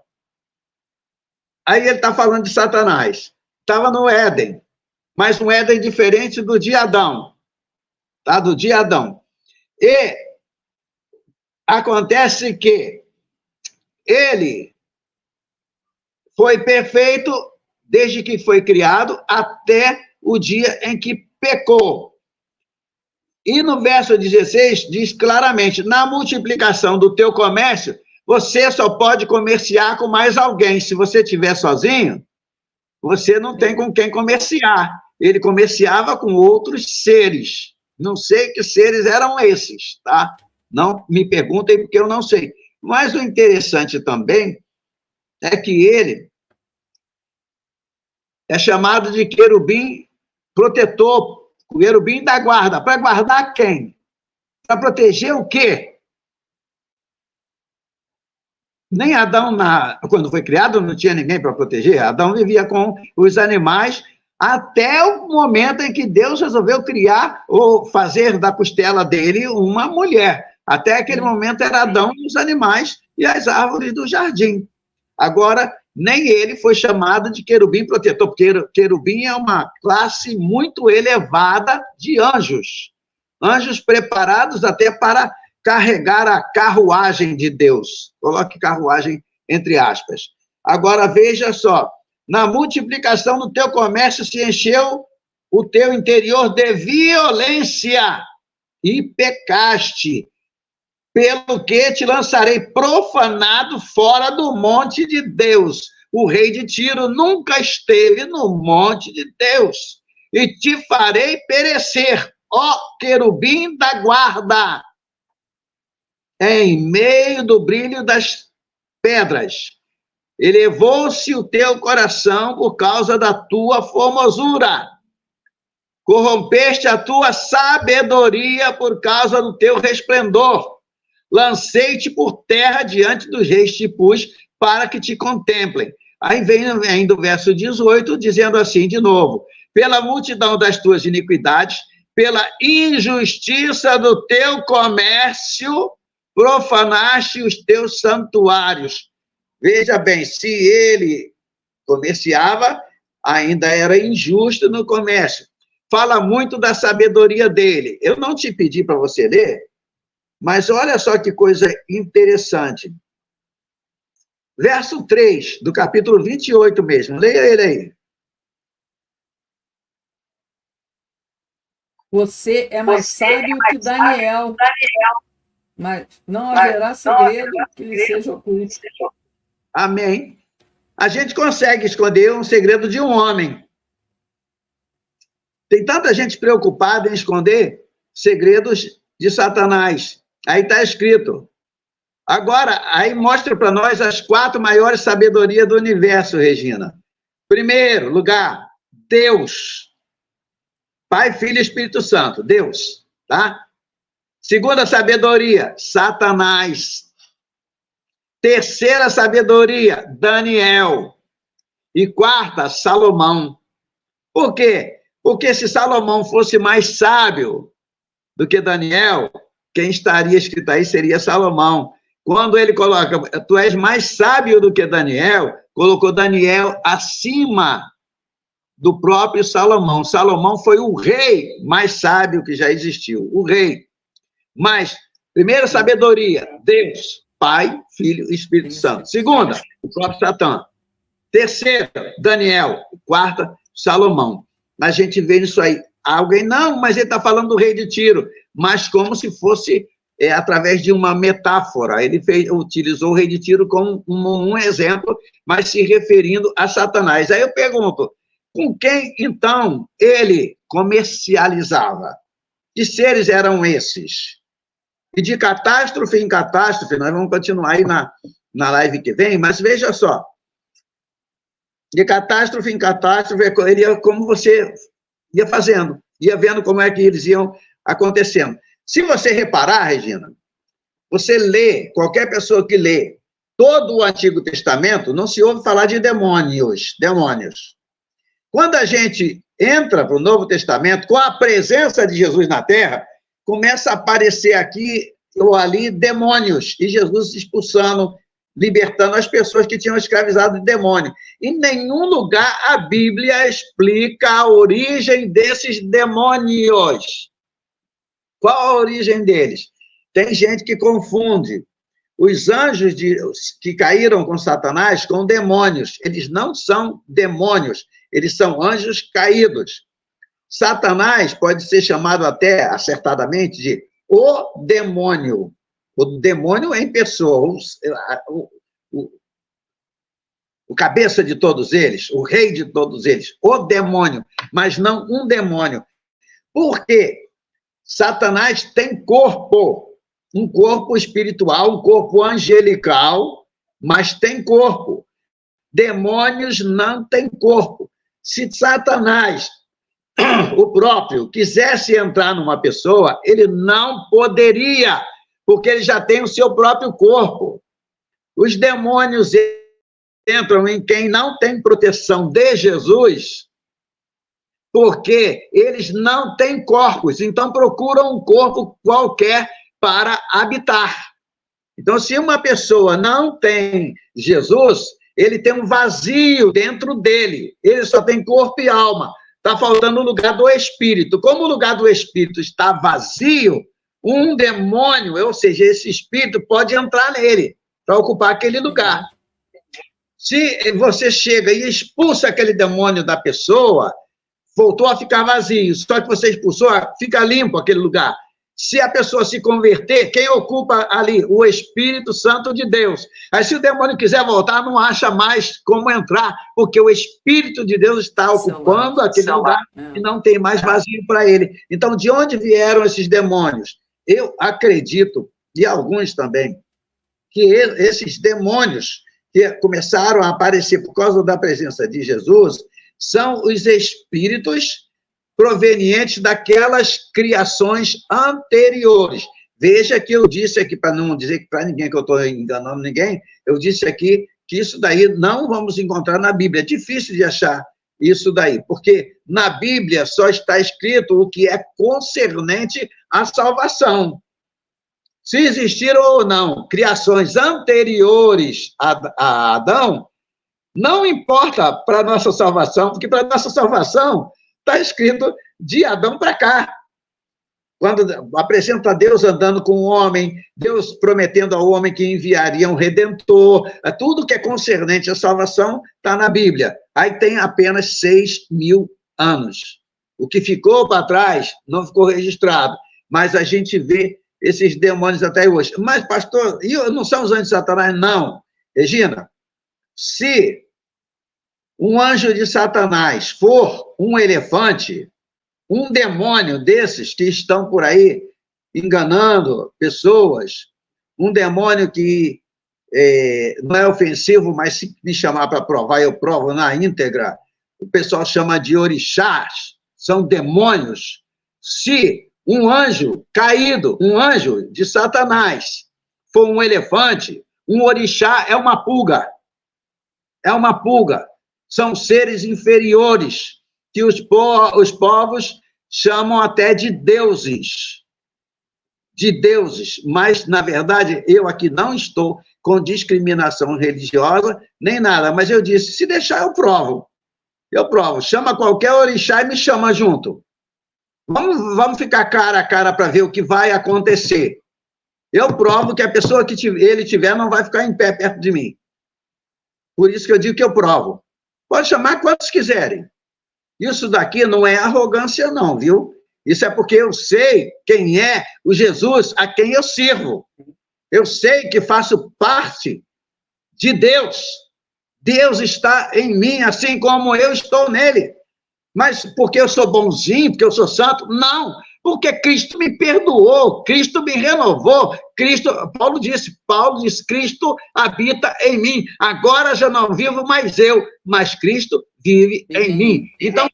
Aí ele está falando de Satanás. Estava no Éden, mas um Éden diferente do de Adão. Tá? Do de Adão. E acontece que ele foi perfeito desde que foi criado até o dia em que pecou. E no verso 16 diz claramente, na multiplicação do teu comércio, você só pode comerciar com mais alguém. Se você estiver sozinho, você não tem com quem comerciar. Ele comerciava com outros seres. Não sei que seres eram esses, tá? Não me perguntem porque eu não sei. Mas o interessante também é que ele é chamado de querubim protetor, querubim da guarda. Para guardar quem? Para proteger o quê? Nem Adão, quando foi criado, não tinha ninguém para proteger. Adão vivia com os animais até o momento em que Deus resolveu criar ou fazer da costela dele uma mulher. Até aquele momento era Adão e os animais e as árvores do jardim. Agora, nem ele foi chamado de querubim protetor, porque querubim é uma classe muito elevada de anjos. Anjos preparados até para carregar a carruagem de Deus. Coloque carruagem entre aspas. Agora, veja só, na multiplicação do teu comércio se encheu o teu interior de violência e pecaste, pelo que te lançarei profanado fora do monte de Deus. O rei de Tiro nunca esteve no monte de Deus. E te farei perecer, ó querubim da guarda, em meio do brilho das pedras. Elevou-se o teu coração por causa da tua formosura. Corrompeste a tua sabedoria por causa do teu resplendor. Lancei-te por terra diante dos reis, te pus para que te contemplem. Aí vem do verso 18, dizendo assim de novo: pela multidão das tuas iniquidades, pela injustiça do teu comércio, profanaste os teus santuários. Veja bem, se ele comerciava, ainda era injusto no comércio. Fala muito da sabedoria dele. Eu não te pedi para você ler, mas olha só que coisa interessante. Verso 3, do capítulo 28 mesmo. Leia ele aí. Você é mais sábio que Daniel, mas não haverá segredo que lhe seja oculto. Amém. A gente consegue esconder um segredo de um homem. Tem tanta gente preocupada em esconder segredos de Satanás. Aí está escrito. Agora, aí mostra para nós as 4 maiores sabedorias do universo, Regina. Primeiro lugar, Deus. Pai, Filho e Espírito Santo. Deus, tá? Segunda sabedoria, Satanás. Terceira sabedoria, Daniel. E quarta, Salomão. Por quê? Porque se Salomão fosse mais sábio do que Daniel, quem estaria escrito aí seria Salomão. Quando ele coloca, tu és mais sábio do que Daniel, colocou Daniel acima do próprio Salomão. Salomão foi o rei mais sábio que já existiu, o rei. Mas, primeira sabedoria, Deus, Pai, Filho e Espírito Santo. Segunda, o próprio Satã. Terceira, Daniel. Quarta, Salomão. A gente vê nisso aí. Alguém, não, mas ele está falando do rei de Tiro. Mas como se fosse através de uma metáfora. Ele utilizou o rei de Tiro como um exemplo, mas se referindo a Satanás. Aí eu pergunto, com quem, então, ele comercializava? Que seres eram esses? E de catástrofe em catástrofe, nós vamos continuar aí na live que vem, mas veja só, de catástrofe em catástrofe, ele ia, como você ia fazendo, ia vendo como é que eles iam acontecendo. Se você reparar, Regina, você lê, qualquer pessoa que lê todo o Antigo Testamento, não se ouve falar de demônios. Quando a gente entra para o Novo Testamento, com a presença de Jesus na Terra, começa a aparecer aqui ou ali demônios, e Jesus expulsando, libertando as pessoas que tinham escravizado de demônio. Em nenhum lugar a Bíblia explica a origem desses demônios. Qual a origem deles? Tem gente que confunde os anjos que caíram com Satanás com demônios. Eles não são demônios, eles são anjos caídos. Satanás pode ser chamado até, acertadamente, de o demônio. O demônio em pessoa, o cabeça de todos eles, o rei de todos eles, o demônio, mas não um demônio. Por quê? Satanás tem corpo, um corpo espiritual, um corpo angelical, mas tem corpo. Demônios não têm corpo. Se Satanás, o próprio, quisesse entrar numa pessoa, ele não poderia, porque ele já tem o seu próprio corpo. Os demônios entram em quem não tem proteção de Jesus, porque eles não têm corpos, então procuram um corpo qualquer para habitar. Então, se uma pessoa não tem Jesus, ele tem um vazio dentro dele. Ele só tem corpo e alma. Está faltando o lugar do espírito. Como o lugar do espírito está vazio, um demônio, ou seja, esse espírito pode entrar nele para ocupar aquele lugar. Se você chega e expulsa aquele demônio da pessoa, voltou a ficar vazio. Só que você expulsou, fica limpo aquele lugar. Se a pessoa se converter, quem ocupa ali? O Espírito Santo de Deus. Aí, se o demônio quiser voltar, não acha mais como entrar, porque o Espírito de Deus está ocupando aquele lugar e não tem mais vazio para ele. Então, de onde vieram esses demônios? Eu acredito, e alguns também, que esses demônios que começaram a aparecer por causa da presença de Jesus são os espíritos provenientes daquelas criações anteriores. Veja que eu disse aqui, para não dizer para ninguém que eu estou enganando ninguém, eu disse aqui que isso daí não vamos encontrar na Bíblia. É difícil de achar isso daí, porque na Bíblia só está escrito o que é concernente à salvação. Se existiram ou não criações anteriores a Adão, não importa para a nossa salvação, porque para a nossa salvação está escrito de Adão para cá. Quando apresenta Deus andando com o homem, Deus prometendo ao homem que enviaria um redentor, tudo que é concernente à salvação está na Bíblia. Aí tem apenas 6.000 anos. O que ficou para trás não ficou registrado, mas a gente vê esses demônios até hoje. Mas, pastor, não são os anjos de Satanás? Não. Regina, se um anjo de Satanás for um elefante, um demônio desses que estão por aí enganando pessoas, um demônio que não é ofensivo, mas se me chamar para provar, eu provo na íntegra, o pessoal chama de orixás, são demônios. Se um anjo caído, um anjo de Satanás, for um elefante, um orixá é uma pulga. É uma pulga. São seres inferiores, que os povos chamam até de deuses. De deuses. Mas, na verdade, eu aqui não estou com discriminação religiosa, nem nada. Mas eu disse, se deixar, eu provo. Eu provo. Chama qualquer orixá e me chama junto. Vamos ficar cara a cara para ver o que vai acontecer. Eu provo que a pessoa que ele tiver não vai ficar em pé perto de mim. Por isso que eu digo que eu provo. Pode chamar quantos quiserem. Isso daqui não é arrogância, não, viu? Isso é porque eu sei quem é o Jesus a quem eu sirvo. Eu sei que faço parte de Deus. Deus está em mim, assim como eu estou nele. Mas porque eu sou bonzinho, porque eu sou santo? Não, porque Cristo me perdoou, Cristo me renovou, Paulo disse, Cristo habita em mim, agora já não vivo mais eu, mas Cristo vive em mim. Então,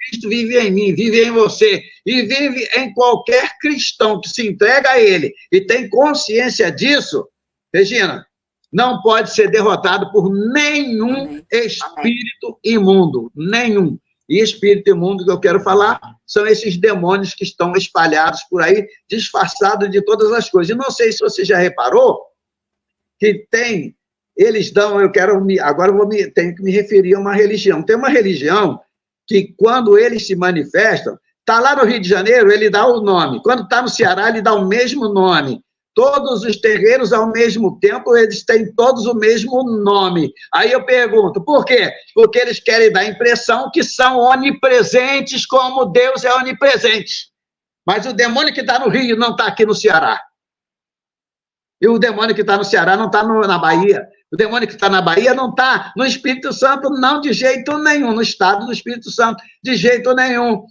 Cristo vive em mim, vive em você, e vive em qualquer cristão que se entrega a ele, e tem consciência disso, Regina, não pode ser derrotado por nenhum espírito imundo, nenhum. E espírito imundo que eu quero falar são esses demônios que estão espalhados por aí, disfarçados de todas as coisas. E não sei se você já reparou que eles dão, agora tenho que me referir a uma religião. Tem uma religião que, quando eles se manifestam, está lá no Rio de Janeiro, ele dá o nome. Quando está no Ceará, ele dá o mesmo nome. Todos os terreiros, ao mesmo tempo, eles têm todos o mesmo nome. Aí eu pergunto, por quê? Porque eles querem dar a impressão que são onipresentes, como Deus é onipresente. Mas o demônio que está no Rio não está aqui no Ceará. E o demônio que está no Ceará não está na Bahia. O demônio que está na Bahia não está no Espírito Santo, não, de jeito nenhum. No estado do Espírito Santo, de jeito nenhum.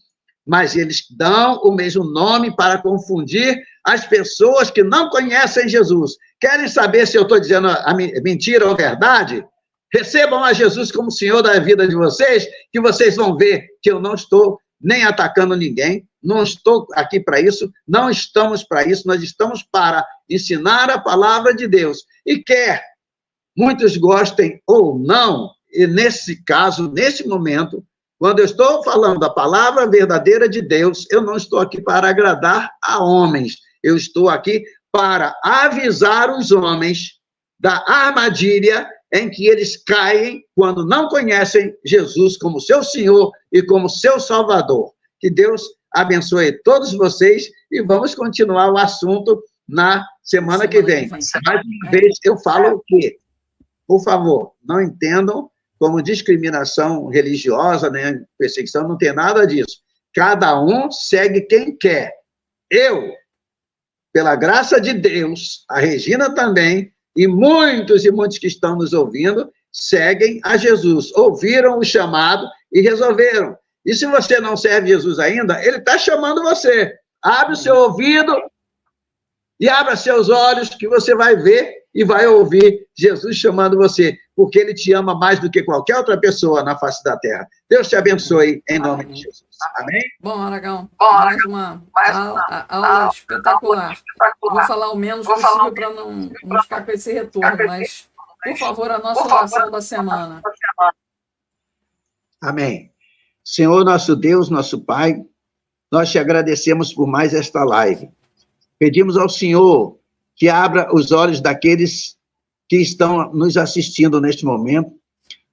Mas eles dão o mesmo nome para confundir as pessoas que não conhecem Jesus. Querem saber se eu estou dizendo a mentira ou verdade? Recebam a Jesus como Senhor da vida de vocês, que vocês vão ver que eu não estou nem atacando ninguém, não estou aqui para isso, não estamos para isso, nós estamos para ensinar a palavra de Deus. E quer muitos gostem ou não, e nesse caso, nesse momento, quando eu estou falando da palavra verdadeira de Deus, eu não estou aqui para agradar a homens. Eu estou aqui para avisar os homens da armadilha em que eles caem quando não conhecem Jesus como seu Senhor e como seu Salvador. Que Deus abençoe todos vocês e vamos continuar o assunto na semana que vem. Mais uma vez, eu falo que, por favor, não entendam como discriminação religiosa, né, perseguição, não tem nada disso. Cada um segue quem quer. Eu, pela graça de Deus, a Regina também, e muitos que estão nos ouvindo, seguem a Jesus. Ouviram o chamado e resolveram. E se você não serve Jesus ainda, ele está chamando você. Abre o seu ouvido e abra seus olhos, que você vai ver e vai ouvir Jesus chamando você, porque ele te ama mais do que qualquer outra pessoa na face da terra. Deus te abençoe, em nome de Jesus. Amém? Bom, Aragão, mais uma aula espetacular. Vou falar o menos possível para não ficar com esse retorno, mas, por favor, a nossa oração da semana. Amém. Senhor, nosso Deus, nosso Pai, nós te agradecemos por mais esta live. Pedimos ao Senhor que abra os olhos daqueles que estão nos assistindo neste momento,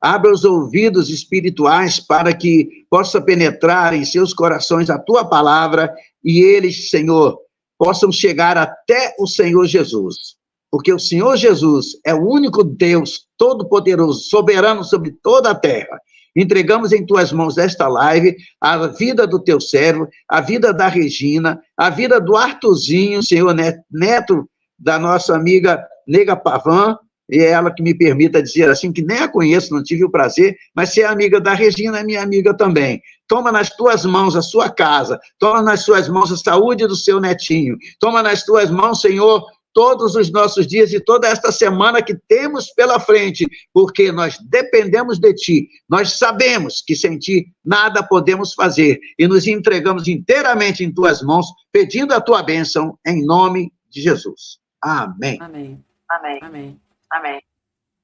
abra os ouvidos espirituais para que possa penetrar em seus corações a tua palavra e eles, Senhor, possam chegar até o Senhor Jesus. Porque o Senhor Jesus é o único Deus todo-poderoso, soberano sobre toda a terra. Entregamos em tuas mãos esta live, a vida do teu servo, a vida da Regina, a vida do Arthurzinho, Senhor, neto da nossa amiga Nega Pavan, e é ela que me permita dizer assim, que nem a conheço, não tive o prazer, mas ser amiga da Regina é minha amiga também. Toma nas tuas mãos a sua casa, toma nas suas mãos a saúde do seu netinho, toma nas tuas mãos, Senhor, todos os nossos dias e toda esta semana que temos pela frente, porque nós dependemos de Ti, nós sabemos que sem Ti nada podemos fazer e nos entregamos inteiramente em Tuas mãos, pedindo a Tua bênção em nome de Jesus. Amém. Amém. Amém. Amém. Amém.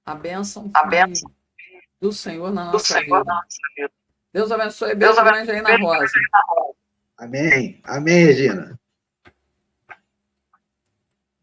A bênção A bênção do Senhor na do nossa Senhor vida. na nossa vida. Deus abençoe. Beijo grande aí na Rosa. Amém. Amém, Regina.